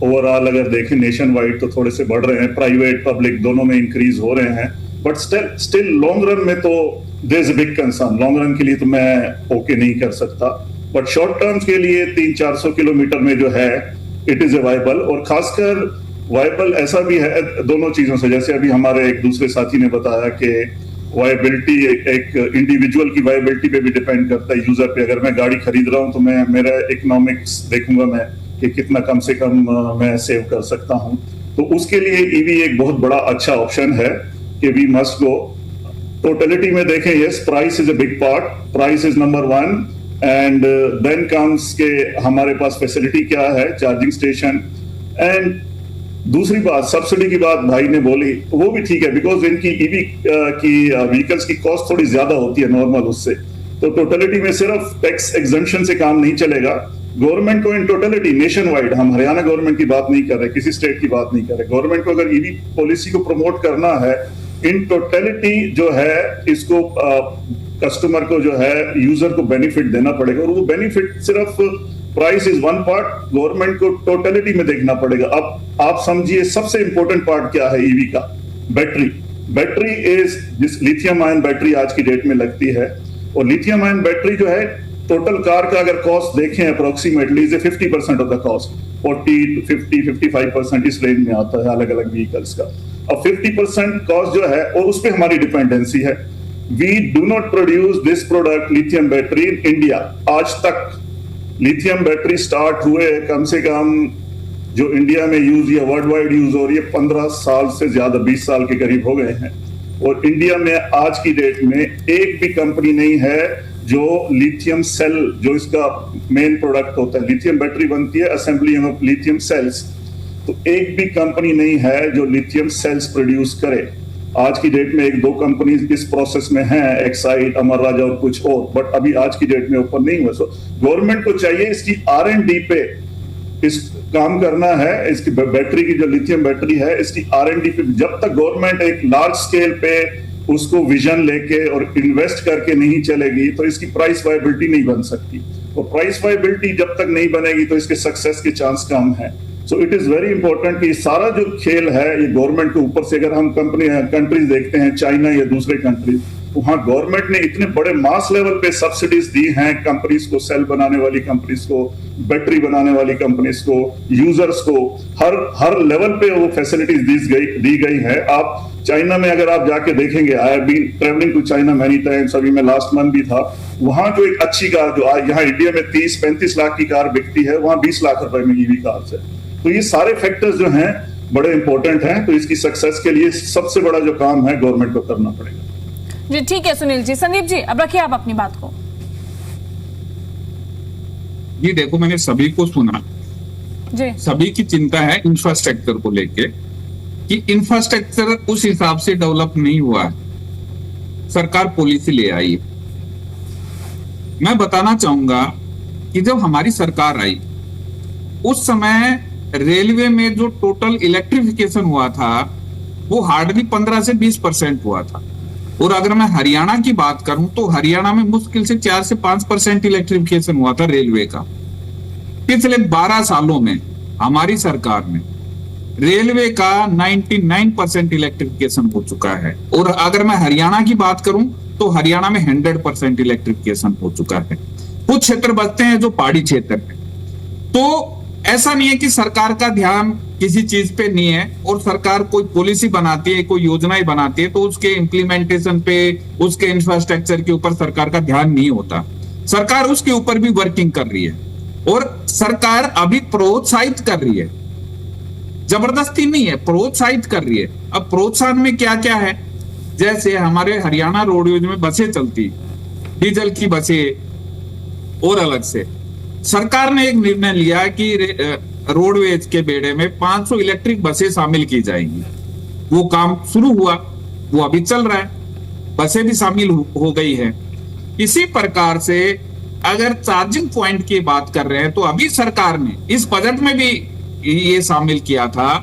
ओवरऑल अगर देखें नेशन वाइड तो थोड़े से बढ़ रहे हैं, प्राइवेट पब्लिक दोनों में इंक्रीज हो रहे हैं, बट स्टिल लॉन्ग रन में तो there is a big concern. Long run के लिए तो मैं ओके नहीं कर सकता, बट शॉर्ट टर्म्स के लिए 300-400 किलोमीटर में जो है इट इज ए वाइबल। और खासकर वाइबल ऐसा भी है दोनों चीजों से, जैसे अभी हमारे एक दूसरे साथी ने बताया कि वाइबिलिटी एक इंडिविजुअल की वाइबिलिटी पे भी डिपेंड करता है, यूजर पे। अगर मैं गाड़ी खरीद रहा हूं तो मैं मेरा इकोनॉमिक्स देखूंगा मैं कि कितना कम से कम मैं सेव कर सकता हूं, तो उसके लिए ईवी एक बहुत बड़ा अच्छा ऑप्शन है कि वी मस्ट गो। टोटलिटी में देखें, yes price is a big part, price is number 1 and then comes के हमारे पास फैसिलिटी क्या है, चार्जिंग स्टेशन। एंड दूसरी बात, सब्सिडी की बात भाई ने बोली, वो भी ठीक है, बिकॉज इनकी ईवी की व्हीकल्स की कॉस्ट थोड़ी ज्यादा होती है नॉर्मल उससे, तो टोटलिटी में सिर्फ टैक्स एग्जम्पशन से काम नहीं चलेगा। गवर्नमेंट को इन टोटलिटी नेशन वाइड, हम हरियाणा गवर्नमेंट की बात नहीं कर रहे, किसी स्टेट की बात नहीं कर रहे, गवर्नमेंट को अगर ईवी पॉलिसी को प्रमोट करना है, इन टोटलिटी जो है इसको कस्टमर को जो है यूजर को बेनिफिट देना पड़ेगा, और वो बेनिफिट सिर्फ price is one part, government को टोटलिटी में देखना पड़ेगा। अब आप समझिए सबसे इंपॉर्टेंट पार्ट क्या है ईवी का, बैटरी। बैटरी इज जिस लिथियम आयन बैटरी आज की डेट में लगती है, और लिथियम आयन बैटरी जो है टोटल कार का अगर कॉस्ट देखें approximately is 50% of the cost, 40 to 50, 55% इस रेंज में आता है अलग अलग व्हीकल्स का। और 50% कॉस्ट जो है और उस पर हमारी डिपेंडेंसी है। We do not produce this product lithium battery in India. आज तक लिथियम बैटरी स्टार्ट हुए कम से कम जो इंडिया में यूज या वर्ल्ड वाइड यूज हो रही है 15 साल से ज्यादा, 20 साल के करीब हो गए हैं। और इंडिया में आज की डेट में एक भी कंपनी नहीं है जो लिथियम सेल, जो इसका मेन प्रोडक्ट होता है, लिथियम बैटरी बनती है असेंबली ऑफ लिथियम सेल्स, तो एक भी कंपनी नहीं है जो लिथियम सेल्स प्रोड्यूस करे। आज की डेट में एक दो कंपनीज इस प्रोसेस में हैं, एक्साइड, अमर राजा और कुछ और, बट अभी आज की डेट में ऊपर नहीं हुआ। सो गवर्नमेंट को चाहिए इसकी R&D पे इस काम करना है। इसकी बैटरी की जो लिथियम बैटरी है इसकी R&D पे जब तक गवर्नमेंट एक लार्ज स्केल पे उसको विजन लेके और इन्वेस्ट करके नहीं चलेगी तो इसकी प्राइस वायबिलिटी नहीं बन सकती। और प्राइस वायबिलिटी जब तक नहीं बनेगी तो इसके सक्सेस के चांस कम है। So it is very important कि सारा जो खेल है ये गवर्नमेंट के ऊपर से, अगर हम कंट्रीज देखते हैं चाइना या दूसरे कंट्रीज, वहां गवर्नमेंट ने इतने बड़े मास लेवल पे सब्सिडीज दी हैं कंपनीज को, सेल बनाने वाली कंपनीज को, बैटरी बनाने वाली कंपनीज को, यूजर्स को, हर लेवल पे वो फैसिलिटीज दी गई है। आप चाइना में अगर आप जाके देखेंगे, I have been travelling to China many times, अभी मैं लास्ट मंथ भी था, वहां जो एक अच्छी कार जो यहाँ इंडिया में 30-35 लाख की कार बिकती है, वहां 20 लाख रुपए में ईवी कार है। तो ये सारे फैक्टर्स जो हैं बड़े इंपॉर्टेंट हैं। तो इसकी सक्सेस के लिए सबसे बड़ा जो काम है गवर्नमेंट को करना पड़ेगा। जी ठीक है सुनील जी। संदीप जी अब रखिए आप अपनी बात को। जी देखो, मैंने सभी को सुना जी। सभी की चिंता है इंफ्रास्ट्रक्चर को लेके कि इंफ्रास्ट्रक्चर उस हिसाब से डेवलप नहीं हुआ है। सरकार पॉलिसी ले आई है। मैं बताना चाहूंगा कि जब हमारी सरकार आई उस समय रेलवे में जो टोटल इलेक्ट्रिफिकेशन हुआ था वो हार्डली 15 से 20% हुआ था। और अगर मैं हरियाणा की बात करूं तो हरियाणा में मुश्किल से 4 से 5% इलेक्ट्रिफिकेशन हुआ था रेलवे का। पिछले 12 सालों में हमारी सरकार में रेलवे का 99% इलेक्ट्रिफिकेशन हो चुका है। और अगर मैं हरियाणा की बात करूं तो हरियाणा में 100% इलेक्ट्रिफिकेशन हो चुका है। कुछ क्षेत्र बचते हैं जो पहाड़ी क्षेत्र है। तो ऐसा नहीं है कि सरकार का ध्यान किसी चीज पे नहीं है, और सरकार कोई पॉलिसी बनाती है, कोई योजनाएं बनाती है तो उसके इंप्लीमेंटेशन पे, उसके इंफ्रास्ट्रक्चर के ऊपर सरकार का ध्यान नहीं होता। सरकार उसके ऊपर भी वर्किंग कर रही है और सरकार अभी प्रोत्साहित कर रही है, जबरदस्ती नहीं है, प्रोत्साहित कर रही है। अब प्रोत्साहन में क्या क्या है, जैसे हमारे हरियाणा रोडवेज में बसें चलती, डीजल की बसें, और अलग से सरकार ने एक निर्णय लिया कि रोडवेज के बेड़े में 500 इलेक्ट्रिक बसें शामिल की जाएंगी। वो काम शुरू हुआ, वो अभी चल रहा है, बसें भी शामिल हो गई है। इसी प्रकार से अगर चार्जिंग पॉइंट की बात कर रहे हैं तो अभी सरकार ने इस बजट में भी ये शामिल किया था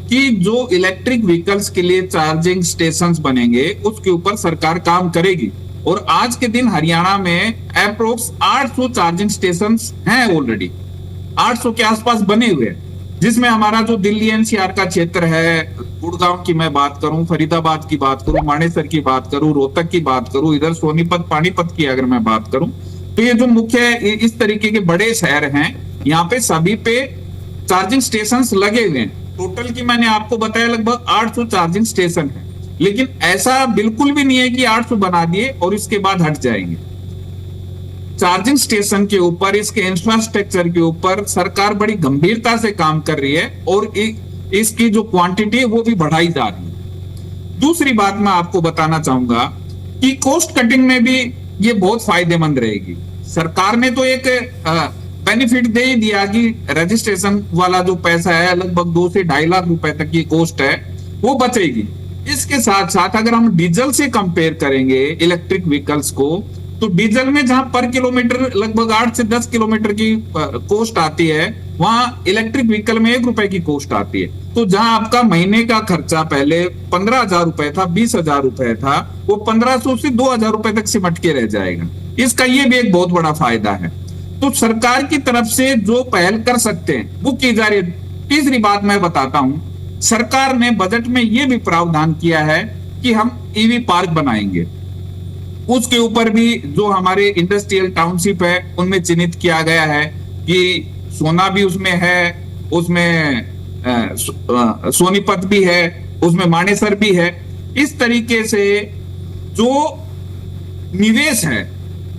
कि जो इलेक्ट्रिक व्हीकल्स के लिए चार्जिंग स्टेशंस बनेंगे उसके ऊपर सरकार काम करेगी। और आज के दिन हरियाणा में अप्रोक्स 800 चार्जिंग स्टेशंस हैं, ऑलरेडी 800 के आसपास बने हुए हैं, जिसमें हमारा जो दिल्ली एनसीआर का क्षेत्र है, गुड़गांव की मैं बात करूं, फरीदाबाद की बात करूं, मानेसर की बात करूं, रोहतक की बात करूं, इधर सोनीपत, पानीपत की अगर मैं बात करूं, तो ये जो मुख्य इस तरीके के बड़े शहर हैं, यहाँ पे सभी पे चार्जिंग स्टेशन लगे हुए हैं। टोटल की मैंने आपको बताया लगभग 800 चार्जिंग स्टेशन है। लेकिन ऐसा बिल्कुल भी नहीं है कि 800 बना दिए और इसके बाद हट जाएंगे। चार्जिंग स्टेशन के ऊपर, इसके इंफ्रास्ट्रक्चर के ऊपर सरकार बड़ी गंभीरता से काम कर रही है और इसकी जो क्वांटिटी है वो भी बढ़ाई जा रही है। दूसरी बात मैं आपको बताना चाहूंगा कि कॉस्ट कटिंग में भी ये बहुत फायदेमंद रहेगी। सरकार ने तो एक बेनिफिट दे ही दिया कि रजिस्ट्रेशन वाला जो पैसा है लगभग 2 से 2.5 लाख रुपए तक की कॉस्ट है वो बचेगी। इसके साथ साथ अगर हम डीजल से कंपेयर करेंगे इलेक्ट्रिक व्हीकल्स को, तो डीजल में जहां पर किलोमीटर लगभग 8 से 10 किलोमीटर की कॉस्ट आती है, वहां इलेक्ट्रिक व्हीकल में 1 रुपए की कॉस्ट आती है। तो जहां आपका महीने का खर्चा पहले 15,000 रुपए था, 20,000 रुपए था, वो 1500 से 2,000 रुपए तक सिमट के रह जाएगा। इसका ये भी एक बहुत बड़ा फायदा है। तो सरकार की तरफ से जो पहल कर सकते हैं वो की जा रही है। तीसरी बात मैं बताता हूं, सरकार ने बजट में यह भी प्रावधान किया है कि हम ईवी पार्क बनाएंगे। उसके ऊपर भी जो हमारे इंडस्ट्रियल टाउनशिप है उनमें चिन्हित किया गया है कि सोना भी उसमें है, उसमें सोनीपत भी है, उसमें मानेसर भी है। इस तरीके से जो निवेश है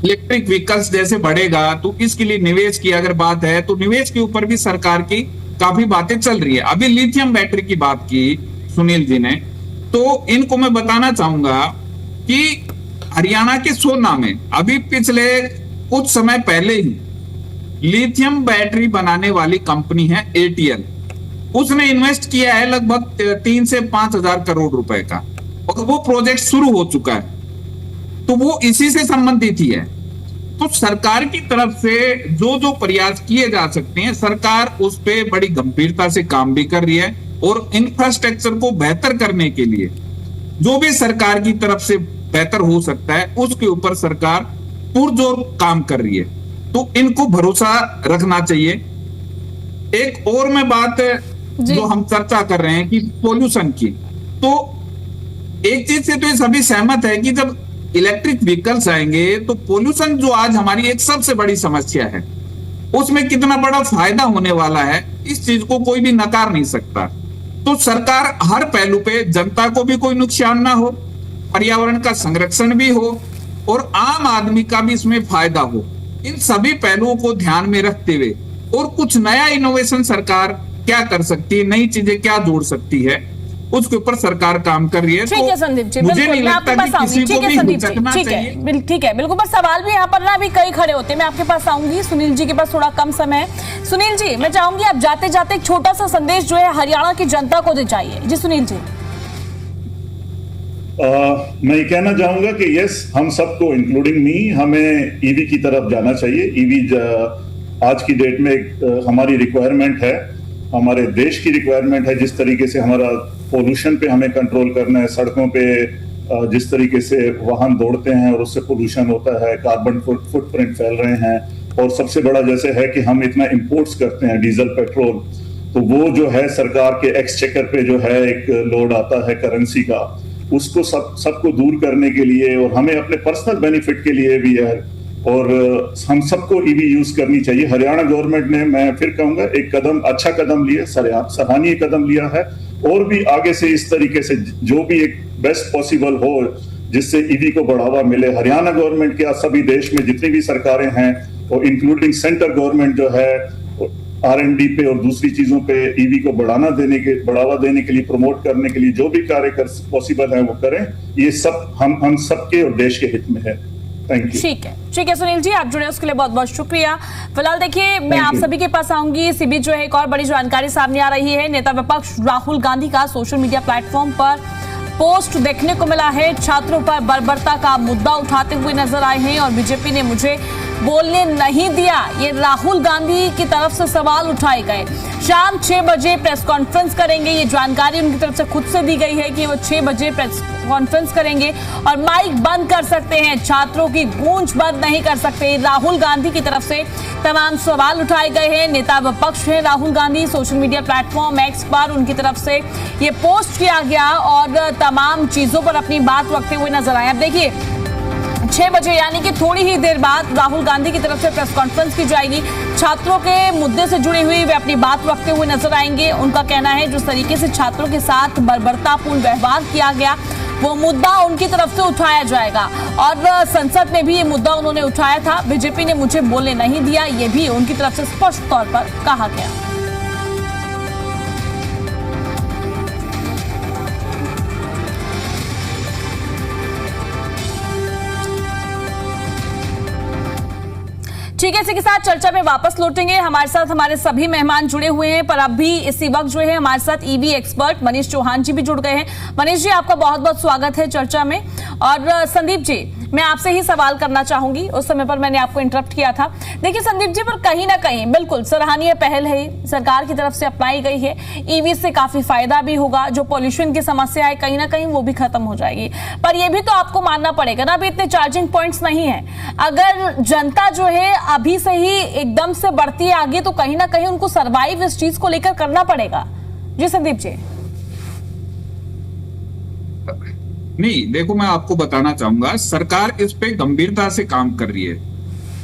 इलेक्ट्रिक व्हीकल्स जैसे बढ़ेगा तो इसके लिए निवेश की अगर बात है तो निवेश के ऊपर भी सरकार की काफी बातें चल रही है। अभी लिथियम बैटरी की बात की सुनील जी ने, तो इनको मैं बताना चाहूंगा कि हरियाणा के सोना में अभी पिछले कुछ समय पहले ही लिथियम बैटरी बनाने वाली कंपनी है एटीएल, उसने इन्वेस्ट किया है लगभग 3 से 5 हजार करोड़ रुपए का और वो प्रोजेक्ट शुरू हो चुका है, तो वो इसी से संबंधित ही है। तो सरकार की तरफ से जो जो प्रयास किए जा सकते हैं सरकार उस पे बड़ी गंभीरता से काम भी कर रही है और इंफ्रास्ट्रक्चर को बेहतर करने के लिए जो भी सरकार की तरफ से बेहतर हो सकता है उसके ऊपर सरकार पुरजोर काम कर रही है, तो इनको भरोसा रखना चाहिए। एक और मैं बात जो हम चर्चा कर रहे हैं कि पोल्यूशन की, तो एक चीज से तो ये सभी सहमत है कि जब इलेक्ट्रिक व्हीकल्स आएंगे तो पोल्यूशन जो आज हमारी एक सबसे बड़ी समस्या है उसमें कितना बड़ा फायदा होने वाला है, इस चीज को कोई भी नकार नहीं सकता। तो सरकार हर पहलू पे जनता को भी कोई नुकसान ना हो, पर्यावरण का संरक्षण भी हो और आम आदमी का भी इसमें फायदा हो, इन सभी पहलुओं को ध्यान में रखते हुए और कुछ नया इनोवेशन सरकार क्या कर सकती है, नई चीजें क्या जोड़ सकती है, उसके ऊपर सरकार काम कर रही है। ठीक है संदीप जी, मुझे बिल्कुल नहीं मैं आपके लगता पास कि आऊंगी। किसी ठीक को है भी संदीप जी, हिचकना ठीक है, चाहिए। ठीक है, बिल्कुल। पर सवाल भी यहाँ पर ना अभी कई खड़े होते हैं, मैं आपके पास आऊंगी। सुनील जी के पास थोड़ा कम समय है। सुनील जी, मैं चाहूंगी आप जाते जाते एक छोटा सा संदेश जो है हरियाणा की जनता को दे जाइए। जी सुनील जी। मैं ये कहना चाहूंगा कि यस, हम सबको इंक्लूडिंग मी, हमें ईवी की तरफ जाना चाहिए। ईवी आज की डेट में हमारी रिक्वायरमेंट है, हमारे देश की रिक्वायरमेंट है। जिस तरीके से हमारा पोल्यूशन पे हमें कंट्रोल करना है, सड़कों पे जिस तरीके से वाहन दौड़ते हैं और उससे पोल्यूशन होता है, कार्बन फुटप्रिंट फैल रहे हैं, और सबसे बड़ा जैसे है कि हम इतना इंपोर्ट्स करते हैं डीजल पेट्रोल, तो वो जो है सरकार के एक्सचेकर पे जो है एक लोड आता है करेंसी का, उसको सबको दूर करने के लिए और हमें अपने पर्सनल बेनिफिट के लिए भी है, और हम सबको ईवी यूज करनी चाहिए। हरियाणा गवर्नमेंट ने, मैं फिर कहूंगा, एक कदम, अच्छा कदम लिया, सराहनीय कदम लिया है, और भी आगे से इस तरीके से जो भी एक बेस्ट पॉसिबल हो जिससे ईवी को बढ़ावा मिले। हरियाणा गवर्नमेंट के सभी देश में जितनी भी सरकारें हैं और इंक्लूडिंग सेंटर गवर्नमेंट जो है R&D पे और दूसरी चीजों पे ईवी को बढ़ावा देने के लिए, प्रमोट करने के लिए जो भी कार्य पॉसिबल है वो करें। ये सब हम सबके और देश के हित में है। Thank you. ठीक है सुनील जी, आप जुड़े उसके लिए बहुत बहुत शुक्रिया। फिलहाल देखिए, मैं आप सभी के पास आऊंगी। इसी बीच जो है एक और बड़ी जानकारी सामने आ रही है। नेता विपक्ष राहुल गांधी का सोशल मीडिया प्लेटफॉर्म पर पोस्ट देखने को मिला है। छात्रों पर बर्बरता का मुद्दा उठाते हुए नजर आए हैं और बीजेपी ने मुझे बोलने नहीं दिया, ये राहुल गांधी की तरफ से सवाल उठाए गए। शाम 6 बजे प्रेस कॉन्फ्रेंस करेंगे, ये जानकारी उनकी तरफ से खुद से दी गई है कि वो 6 बजे प्रेस कॉन्फ्रेंस करेंगे और माइक बंद कर सकते हैं, छात्रों की गूंज बंद नहीं कर सकते। राहुल गांधी की तरफ से तमाम सवाल उठाए गए हैं। नेता विपक्ष है Rahul Gandhi, social media platform x पर उनकी तरफ से ये पोस्ट किया गया और तमाम चीजों पर अपनी बात रखते हुए नजर आए। अब देखिए 6 बजे यानी कि थोड़ी ही देर बाद राहुल गांधी की तरफ से प्रेस कॉन्फ्रेंस की जाएगी। छात्रों के मुद्दे से जुड़ी हुई वे अपनी बात रखते हुए नजर आएंगे। उनका कहना है जिस तरीके से छात्रों के साथ बर्बरतापूर्ण व्यवहार किया गया वो मुद्दा उनकी तरफ से उठाया जाएगा और संसद में भी ये मुद्दा उन्होंने उठाया था। बीजेपी ने मुझे बोलने नहीं दिया, ये भी उनकी तरफ से स्पष्ट तौर पर कहा गया। ठीक है, इसी के साथ चर्चा में वापस लौटेंगे। हमारे साथ हमारे सभी मेहमान जुड़े हुए हैं, पर अभी इसी वक्त जो है हमारे साथ ईवी एक्सपर्ट मनीष चौहान जी भी जुड़ गए हैं। मनीष जी, आपका बहुत बहुत स्वागत है चर्चा में। और संदीप जी, मैं आपसे ही सवाल करना चाहूंगी, उस समय पर मैंने आपको इंटरप्ट किया था। देखिए संदीप जी, पर कहीं ना कहीं बिल्कुल सराहनीय पहल है, सरकार की तरफ से अपनाई गई है। ईवी से काफी फायदा भी होगा, जो पॉल्यूशन की समस्या है कहीं ना कहीं वो भी खत्म हो जाएगी। पर यह भी तो आपको मानना पड़ेगा ना, अभी इतने चार्जिंग पॉइंट्स नहीं है। अगर जनता जो है अभी से ही एकदम से बढ़ती है आगे, तो कहीं ना कहीं उनको सर्वाइव इस चीज को लेकर करना पड़ेगा। जी संदीप जी। नहीं, देखो मैं आपको बताना चाहूंगा, सरकार इस पे गंभीरता से काम कर रही है।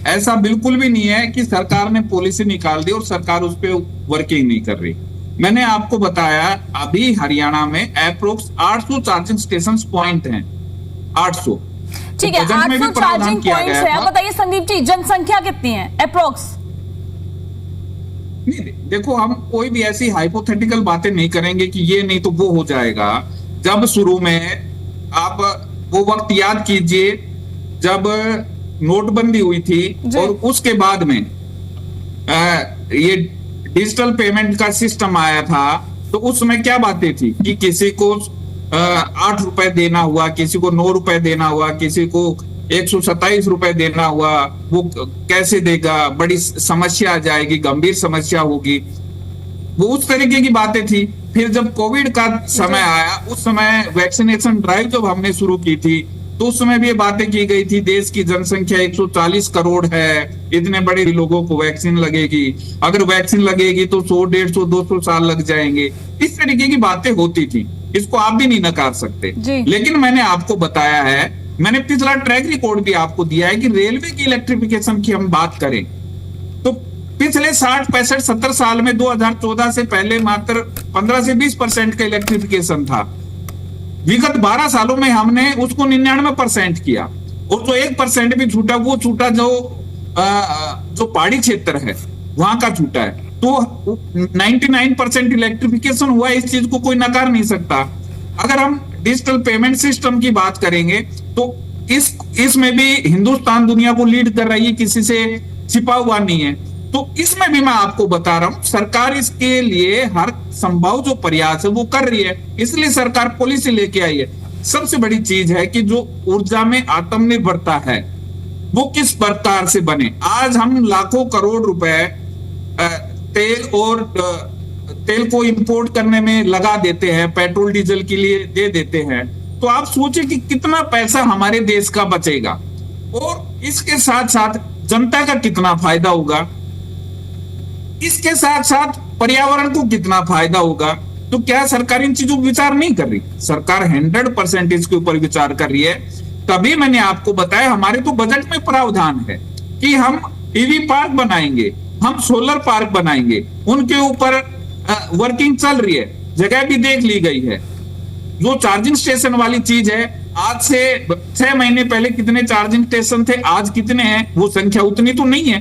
ऐसा बिल्कुल भी नहीं है कि सरकार ने पॉलिसी निकाल दी और सरकार उस पे वर्किंग नहीं कर रही। मैंने आपको बताया अभी हरियाणा में अप्रोक्स 800 चार्जिंग स्टेशन पॉइंट हैं, 800। ठीक है, बजट में भी 800 प्रावधान चार्जिंग किया पॉइंट्स गया है। था। बताइए संदीप जी, जनसंख्या कितनी है अप्रोक्स? नहीं, देखो हम कोई भी ऐसी हाइपोथेटिकल बातें नहीं करेंगे कि ये नहीं तो वो हो जाएगा। जब शुरू में आप वो वक्त याद कीजिए जब नोटबंदी हुई थी और उसके बाद में ये डिजिटल पेमेंट का सिस्टम आया था, तो उस समय क्या बातें थी कि किसी को 8 रुपए देना हुआ, किसी को 9 रुपए देना हुआ, किसी को 127 रुपए देना हुआ, वो कैसे देगा, बड़ी समस्या आ जाएगी, गंभीर समस्या होगी, वो उस तरीके की बातें थी। फिर जब कोविड का समय आया, उस समय वैक्सीनेशन ड्राइव जब हमने शुरू की थी, तो उस समय भी ये बातें की गई थी, देश की जनसंख्या 140 करोड़ है, इतने बड़े लोगों को वैक्सीन लगेगी, अगर वैक्सीन लगेगी तो 100, 150, 200 साल लग जाएंगे। इस तरीके की बातें होती थी, इसको आप भी नहीं नकार सकते। लेकिन मैंने आपको बताया है, मैंने पिछला ट्रैक रिकॉर्ड भी आपको दिया है कि रेलवे की इलेक्ट्रिफिकेशन की हम बात करें तो पिछले 60, 65, 70 साल में 2014 से पहले मात्र 15 से 20% का इलेक्ट्रिफिकेशन था। विगत 12 सालों में हमने उसको 99% किया, और जो 1% भी छूटा वो छूटा जो पहाड़ी क्षेत्र है वहां का छूटा है। तो 99% इलेक्ट्रिफिकेशन हुआ, इस चीज को कोई नकार नहीं सकता। अगर हम डिजिटल पेमेंट सिस्टम की बात करेंगे तो इसमें भी हिंदुस्तान दुनिया को लीड कर रही है, किसी से छिपा हुआ नहीं है। तो इसमें भी मैं आपको बता रहा हूं, सरकार इसके लिए हर संभव जो प्रयास है वो कर रही है, इसलिए सरकार पॉलिसी लेके आई है। सबसे बड़ी चीज है कि जो ऊर्जा में आत्मनिर्भरता है वो किस प्रकार से बने। आज हम लाखों करोड़ रुपए तेल को इंपोर्ट करने में लगा देते हैं, पेट्रोल डीजल के लिए दे देते हैं, तो आप सोचिए कि कितना पैसा हमारे देश का बचेगा, और इसके साथ साथ जनता का कितना फायदा होगा, इसके साथ साथ पर्यावरण को कितना फायदा होगा। तो क्या सरकार इन चीजों पर विचार नहीं कर रही? सरकार 100% इसके ऊपर विचार कर रही है। तभी मैंने आपको बताया हमारे तो बजट में प्रावधान है कि हम ईवी पार्क बनाएंगे, हम सोलर पार्क बनाएंगे, उनके ऊपर वर्किंग चल रही है, जगह भी देख ली गई है। जो चार्जिंग स्टेशन वाली चीज है, आज से 6 महीने पहले कितने चार्जिंग स्टेशन थे, आज कितने हैं, वो संख्या उतनी तो नहीं है,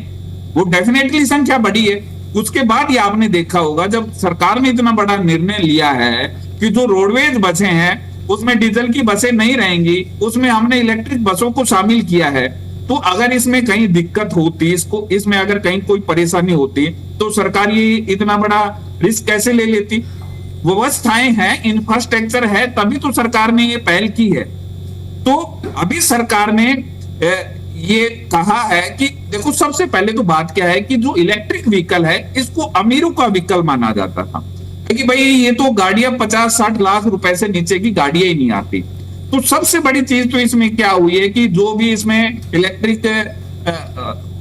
वो डेफिनेटली संख्या बढ़ी है। उसके बाद ये आपने देखा होगा जब सरकार ने इतना बड़ा निर्णय लिया है कि जो रोडवेज बसें हैं उसमें डीजल की बसें नहीं रहेंगी, उसमें हमने इलेक्ट्रिक बसों को शामिल किया है। तो अगर इसमें कहीं दिक्कत होती, इसमें अगर कहीं कोई परेशानी होती, तो सरकार ये इतना बड़ा रिस्क कैसे ले लेती? व्यवस्थाएं हैं, इंफ्रास्ट्रक्चर है, तभी तो सरकार ने ये पहल की है। तो अभी सरकार ने ये कहा है कि देखो, सबसे पहले तो बात क्या है कि जो इलेक्ट्रिक व्हीकल है इसको अमीरों का व्हीकल माना जाता था कि भाई ये तो गाड़ियां 50-60 लाख रुपए से नीचे की गाड़ियां ही नहीं आती। तो सबसे बड़ी चीज तो इसमें क्या हुई है कि जो भी इसमें इलेक्ट्रिक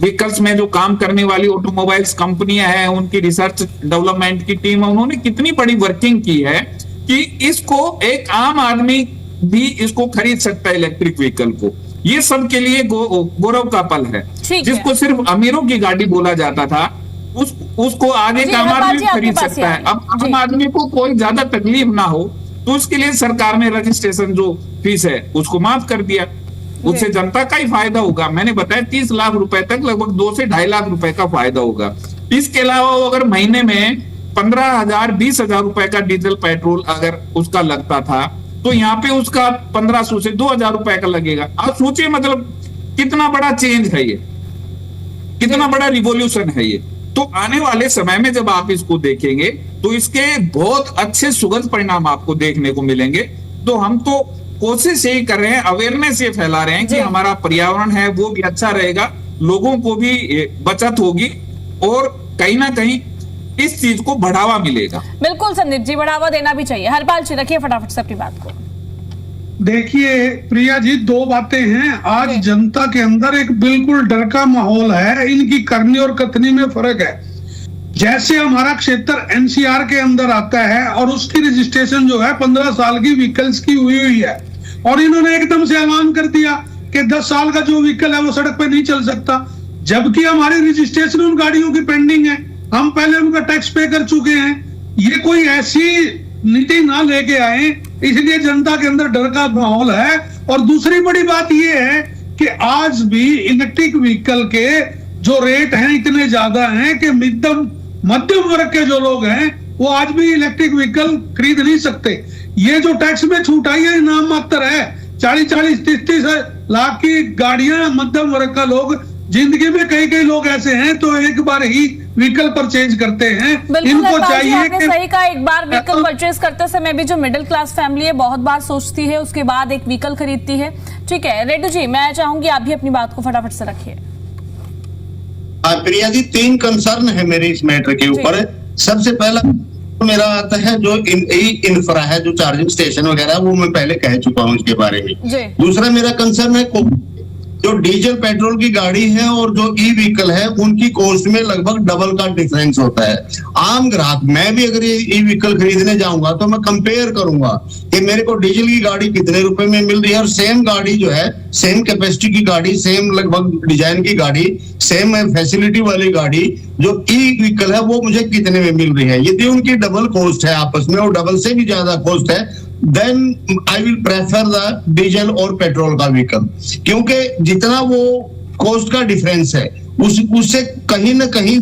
व्हीकल्स में जो काम करने वाली ऑटोमोबाइल्स कंपनियां हैं, उनकी रिसर्च डेवलपमेंट की टीम है, उन्होंने कितनी बड़ी वर्किंग की है कि इसको एक आम आदमी भी इसको खरीद सकता है इलेक्ट्रिक व्हीकल को। ये सबके लिए गौरव का पल है। जिसको सिर्फ अमीरों की गाड़ी बोला जाता था, उसको आगे का आम आदमी भी खरीद सकता है। अब आम आदमी को कोई ज्यादा तकलीफ ना हो तो उसके लिए सरकार ने रजिस्ट्रेशन जो फीस है उसको माफ कर दिया, उससे जनता का ही फायदा होगा। मैंने बताया 30 लाख रुपए तक लगभग 2 से 2.5 लाख रुपए का फायदा होगा। इसके अलावा अगर महीने में 15,000 20,000 रुपए का डीजल पेट्रोल अगर उसका लगता था, तो यहाँ पे उसका 1500 से 2,000 रुपए का लगेगा। आप सोचिए मतलब कितना बड़ा चेंज है ये, कितना बड़ा रिवॉल्यूशन है ये। तो आने वाले समय में जब आप इसको देखेंगे तो इसके बहुत अच्छे सुगंध परिणाम आपको देखने को मिलेंगे। तो हम तो कोशिश यही कर रहे हैं, अवेयरनेस ये फैला रहे हैं कि हमारा पर्यावरण है वो भी अच्छा रहेगा, लोगों को भी बचत होगी और कहीं ना कहीं इस चीज को बढ़ावा मिलेगा। बिल्कुल संदीप जी, बढ़ावा देना भी चाहिए। हरपाल जी रखिए फटाफट से अपनी बात को। देखिए प्रिया जी, 2 बातें हैं। आज जनता के अंदर एक बिल्कुल डर का माहौल है, इनकी करनी और कथनी में फर्क है। जैसे हमारा क्षेत्र एनसीआर के अंदर आता है और उसकी रजिस्ट्रेशन जो है 15 साल की व्हीकल्स की हुई है, और इन्होंने एकदम से ऐलान कर दिया कि 10 साल का जो व्हीकल है वो सड़क पे नहीं चल सकता, जबकि हमारी रजिस्ट्रेशन उन गाड़ियों की पेंडिंग है, हम पहले उनका टैक्स पे कर चुके हैं। ये कोई ऐसी नीति ना लेके आए, इसलिए जनता के अंदर डर का माहौल है। और दूसरी बड़ी बात ये है कि आज भी इलेक्ट्रिक व्हीकल के जो रेट हैं इतने ज्यादा हैं कि मध्यम वर्ग के जो लोग हैं वो आज भी इलेक्ट्रिक व्हीकल खरीद नहीं सकते। ये जो टैक्स में छूट आई है नाम मात्र है। 40-40, 30-30 लाख की गाड़ियां मध्यम वर्ग का लोग, जिंदगी में कई लोग ऐसे हैं तो एक बार ही व्हीकल परचेज करते हैं। इनको चाहिए कि सही का एक बार व्हीकल परचेज करते समय भी जो मिडिल क्लास फैमिली है बहुत बार सोचती है, उसके बाद एक व्हीकल खरीदती है। ठीक है रेड्डू जी, मैं चाहूंगी आप भी अपनी बात को फटाफट से रखिए। प्रिया जी, 3 कंसर्न है मेरे इस मैटर के ऊपर। सबसे पहला मेरा आता है जो इंफ्रा है, जो चार्जिंग स्टेशन वगैरह, वो मैं पहले कह चुका हूँ इसके बारे में। दूसरा मेरा कंसर्न है जो डीजल पेट्रोल की गाड़ी है और जो ई व्हीकल है उनकी कॉस्ट में लगभग डबल का डिफरेंस होता है। आम ग्राहक, मैं भी अगर ये ई व्हीकल खरीदने जाऊंगा तो मैं कंपेयर करूंगा कि मेरे को डीजल की गाड़ी कितने रुपए में मिल रही है और सेम गाड़ी जो है, सेम कैपेसिटी की गाड़ी, सेम लगभग डिजाइन की गाड़ी, सेम फैसिलिटी वाली गाड़ी जो ई व्हीकल है वो मुझे कितने में मिल रही है। यदि उनकी डबल कॉस्ट है आपस में और डबल से भी ज्यादा कॉस्ट है, then I will prefer the diesel और पेट्रोल का व्हीकल, क्योंकि जितना वो कॉस्ट का डिफरेंस है उससे कहीं ना कहीं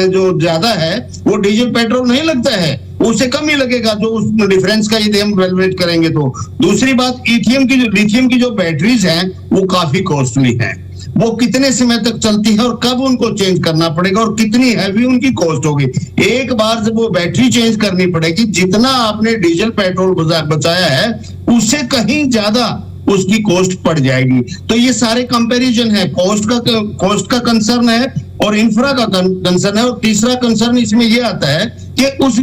जो ज्यादा है वो डीजल पेट्रोल नहीं लगता है, उससे कम ही लगेगा जो उस डिफरेंस का यदि हम वैल्यूएट करेंगे तो। दूसरी बात, लिथियम की जो बैटरीज हैं वो काफी कॉस्टली हैं। वो कितने समय तक चलती है और कब उनको चेंज करना पड़ेगा और कितनी हैवी उनकी कॉस्ट होगी। एक बार जब वो बैटरी चेंज करनी पड़ेगी, जितना आपने डीजल पेट्रोल बचाया है उससे कहीं ज्यादा उसकी कॉस्ट पड़ जाएगी। तो ये सारे कंपैरिजन है, कॉस्ट का कंसर्न है और इंफ्रा का कंसर्न है। और तीसरा कंसर्न इसमें ये आता है कि उस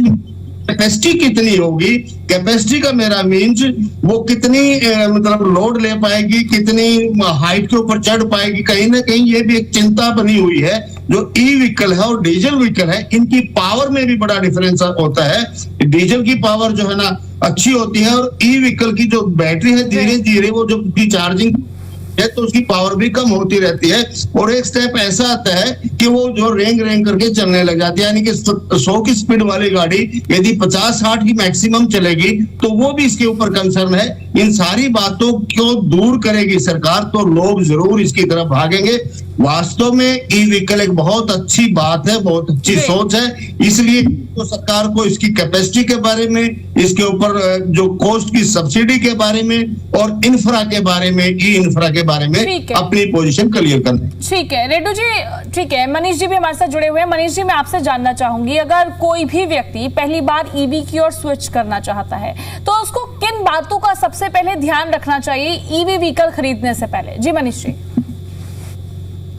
कैपेसिटी कितनी होगी। कैपेसिटी का मेरा मीन्स वो कितनी मतलब लोड ले पाएगी, कितनी हाइट के ऊपर चढ़ पाएगी। कहीं ना कहीं ये भी एक चिंता बनी हुई है। जो ई व्हीकल है और डीजल व्हीकल है इनकी पावर में भी बड़ा डिफरेंस होता है। डीजल की पावर जो है ना अच्छी होती है और ई व्हीकल की जो बैटरी है धीरे धीरे वो जो चार्जिंग है तो उसकी पावर भी कम होती रहती है। और एक स्टेप ऐसा आता है कि वो जो रेंग करके चलने लग जाती है, यानी कि 100 की स्पीड वाली गाड़ी यदि 50-60 की मैक्सिमम चलेगी तो वो भी इसके ऊपर कंसर्न है। इन सारी बातों को दूर करेगी सरकार तो लोग जरूर इसकी तरफ भागेंगे। वास्तव में ई व्हीकल एक बहुत अच्छी बात है, बहुत अच्छी सोच है। इसलिए तो सरकार को इसकी कैपेसिटी के बारे में, इसके ऊपर जो कॉस्ट की सब्सिडी के बारे में और इंफ्रा के बारे में, ई इंफ्रा के बारे में अपनी पोजीशन क्लियर करना है। ठीक है रेड्डू जी, ठीक है। मनीष जी भी हमारे साथ जुड़े हुए हैं। मनीष जी, मैं आपसे जानना चाहूंगी, अगर कोई भी व्यक्ति पहली बार ईवी की ओर स्विच करना चाहता है तो उसको किन बातों का सबसे पहले ध्यान रखना चाहिए ईवी व्हीकल खरीदने से पहले? जी मनीष जी।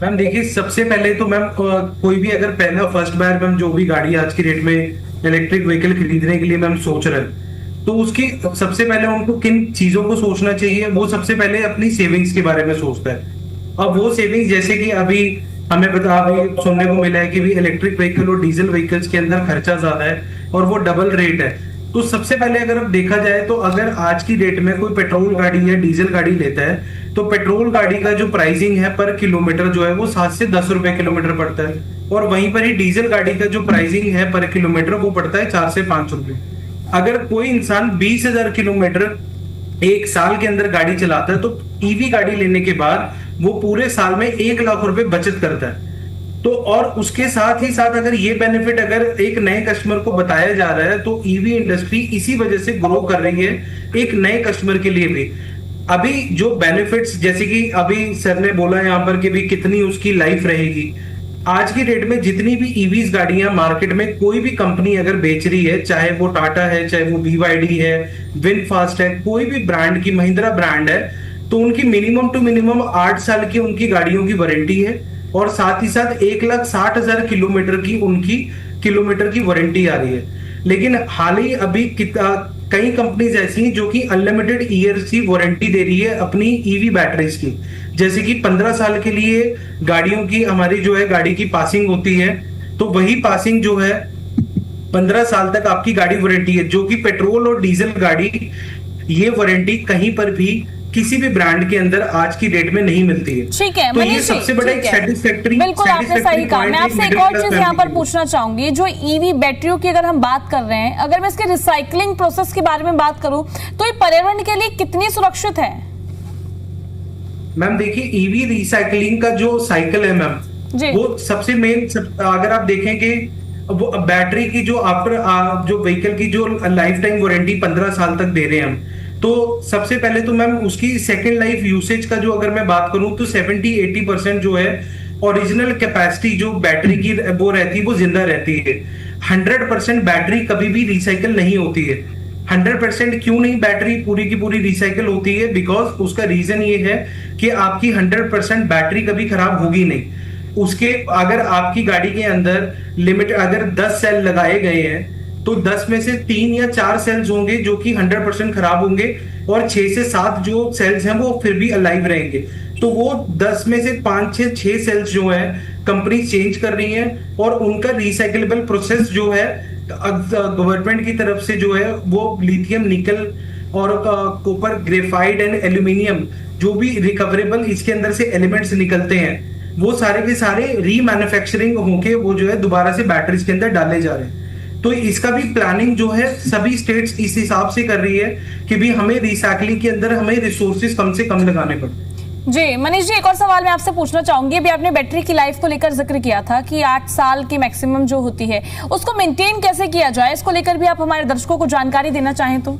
मैम देखिए, सबसे पहले तो मैम कोई भी अगर पहला फर्स्ट बार मैम जो भी गाड़ी आज की डेट में इलेक्ट्रिक व्हीकल खरीदने के लिए मैम सोच रहे हैं तो उसकी सबसे पहले उनको किन चीजों को सोचना चाहिए, वो सबसे पहले अपनी सेविंग्स के बारे में सोचता है। अब वो सेविंग्स जैसे कि अभी हमें अभी सुनने को मिला है कि भी इलेक्ट्रिक व्हीकल और डीजल व्हीकल्स के अंदर खर्चा ज्यादा है और वो डबल रेट है। तो सबसे पहले अगर अब देखा जाए तो अगर आज की डेट में कोई पेट्रोल गाड़ी या डीजल गाड़ी लेता है तो पेट्रोल गाड़ी का जो प्राइसिंग है पर किलोमीटर जो है वो 7 से 10 रुपए किलोमीटर पड़ता है और वहीं पर ही डीजल गाड़ी का जो प्राइसिंग है पर किलोमीटर वो पड़ता है 4 से 5 रुपए। अगर कोई इंसान 20,000 किलोमीटर एक साल के अंदर गाड़ी चलाता है तो ईवी गाड़ी लेने के बाद वो पूरे साल में 1 लाख रुपए बचत करता है। तो और उसके साथ ही साथ अगर ये बेनिफिट अगर एक नए कस्टमर को बताया जा रहा है तो ईवी इंडस्ट्री इसी वजह से ग्रो कर रही है एक नए कस्टमर के लिए भी। अभी जो बेनिफिट्स जैसे कि अभी सर ने बोला यहाँ पर कि भी कितनी उसकी लाइफ रहेगी, आज की डेट में जितनी भी ईवीज गाड़ियां मार्केट में कोई भी कंपनी अगर बेच रही है, चाहे वो टाटा है, चाहे वो BYD है, विनफास्ट है, कोई भी ब्रांड की, महिंद्रा ब्रांड है, तो उनकी मिनिमम टू मिनिमम 8 साल की उनकी गाड़ियों की वारंटी है और साथ ही साथ 1,60,000 किलोमीटर की उनकी किलोमीटर की वारंटी आ रही है। लेकिन हाल ही अभी कई कंपनीज ऐसी हैं जो कि अनलिमिटेड ईयर्स की वारंटी दे रही है अपनी ईवी बैटरीज की, जैसे कि 15 साल के लिए गाड़ियों की हमारी जो है गाड़ी की पासिंग होती है तो वही पासिंग जो है 15 साल तक आपकी गाड़ी वारंटी है, जो कि पेट्रोल और डीजल गाड़ी ये वारंटी कहीं पर भी किसी भी ब्रांड के अंदर आज की डेट में नहीं मिलती है। ठीक है तो ये मनीष जी, सबसे बड़ा एक ठीक है। सेटिस्फैक्टरी, बिल्कुल आपने सही कहा। मैं आपसे एक और चीज यहाँ पर पूछना चाहूंगी, जो ईवी बैटरियों की अगर हम बात कर रहे हैं, अगर मैं इसके रिसाइकलिंग प्रोसेस के बारे में बात करूं तो ये पर्यावरण के लिए कितनी सुरक्षित है? मैम देखिए, ईवी रिसाइकलिंग का जो साइकिल है मैम, जी। वो सबसे मेन, अगर आप देखें कि वो बैटरी की जो आफ्टर जो व्हीकल की जो लाइफ टाइम वारंटी 15 साल तक दे रहे हैं हम, तो सबसे पहले तो मैम उसकी सेकेंड लाइफ यूसेज का जो अगर मैं बात करूं तो 70-80% जो है ओरिजिनल कैपेसिटी जो बैटरी की वो रहती है वो जिंदा रहती है। 100% बैटरी कभी भी रिसाइकल नहीं होती है। 100% क्यों नहीं बैटरी पूरी की पूरी रिसाइकल होती है? बिकॉज उसका रीजन ये है कि आपकी 100% बैटरी कभी खराब होगी नहीं। उसके अगर आपकी गाड़ी के अंदर लिमिट अगर 10 सेल लगाए गए हैं तो 10 में से 3 या 4 सेल्स होंगे जो कि 100% खराब होंगे, और 6 से 7 जो सेल्स हैं वो फिर भी अलाइव रहेंगे। तो वो 10 में से 5-6 सेल्स जो है कंपनी चेंज कर रही है, और उनका रिसाइकलेबल प्रोसेस जो है गवर्नमेंट की तरफ से जो है वो लिथियम, निकल और कॉपर, ग्रेफाइट एंड एल्यूमिनियम जो भी रिकवरेबल इसके अंदर से एलिमेंट्स निकलते हैं, वो सारे के सारे रीमैन्युफैक्चरिंग होके वो जो है दोबारा से बैटरीज के अंदर डाले जा रहे हैं। तो इसका भी प्लानिंग जो है सभी स्टेट्स इस हिसाब से कर रही है कि भी हमें रिसाइकलिंग के अंदर हमें रिसोर्सेज कम से कम लगाने पड़ते। जी मनीष जी, एक और सवाल मैं आपसे पूछना चाहूंगी। अभी आपने बैटरी की लाइफ को लेकर जिक्र किया था कि 8 साल की मैक्सिमम जो होती है, उसको मेंटेन कैसे किया जाए, इसको लेकर भी आप हमारे दर्शकों को जानकारी देना चाहें तो।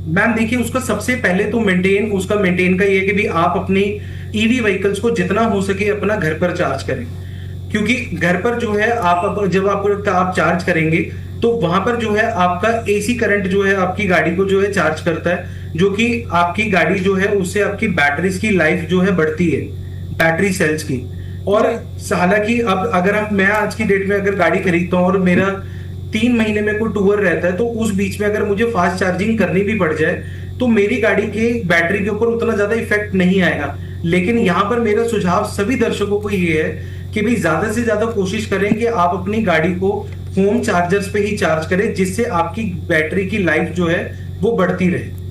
मैम देखिए, उसका सबसे पहले तो मेंटेन का ये है कि भी आप अपनी ईवी व्हीकल्स को जितना हो सके अपना घर पर चार्ज करें, क्योंकि घर पर जो है जब आप चार्ज करेंगे तो वहां पर जो है आपका एसी करंट जो है आपकी गाड़ी को जो है चार्ज करता है, जो कि आपकी गाड़ी जो है उससे आपकी बैटरीज की लाइफ जो है बढ़ती है, बैटरी सेल्स की। और हालांकि अब अगर मैं आज की डेट में अगर गाड़ी खरीदता हूँ और मेरा 3 महीने में कोई टूर रहता है, तो उस बीच में अगर मुझे फास्ट चार्जिंग करनी भी पड़ जाए तो मेरी गाड़ी के बैटरी के ऊपर उतना ज्यादा इफेक्ट नहीं आएगा। लेकिन यहाँ पर मेरा सुझाव सभी दर्शकों को ये है कि भाई ज्यादा से ज्यादा कोशिश करें कि आप अपनी गाड़ी को होम चार्जर्स पे ही चार्ज करें, जिससे आपकी बैटरी की लाइफ जो है वो बढ़ती रहे।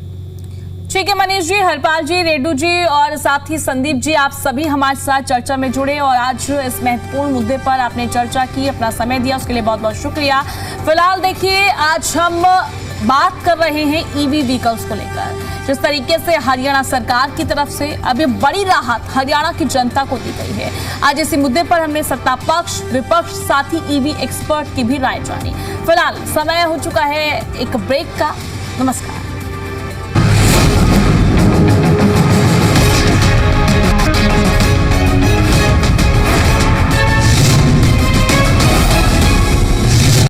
ठीक है मनीष जी, हरपाल जी, रेडू जी और साथ ही संदीप जी, आप सभी हमारे साथ चर्चा में जुड़े और आज इस महत्वपूर्ण मुद्दे पर आपने चर्चा की, अपना समय दिया, उसके लिए बहुत बहुत शुक्रिया। फिलहाल देखिए, आज हम बात कर रहे हैं ईवी व्हीकल्स को लेकर। जिस तरीके से हरियाणा सरकार की तरफ से अभी बड़ी राहत हरियाणा की जनता को दी गई है, आज इसी मुद्दे पर हमने सत्ता पक्ष, विपक्ष, साथ ही ईवी एक्सपर्ट की भी राय जानी। फिलहाल समय हो चुका है एक ब्रेक का। नमस्कार।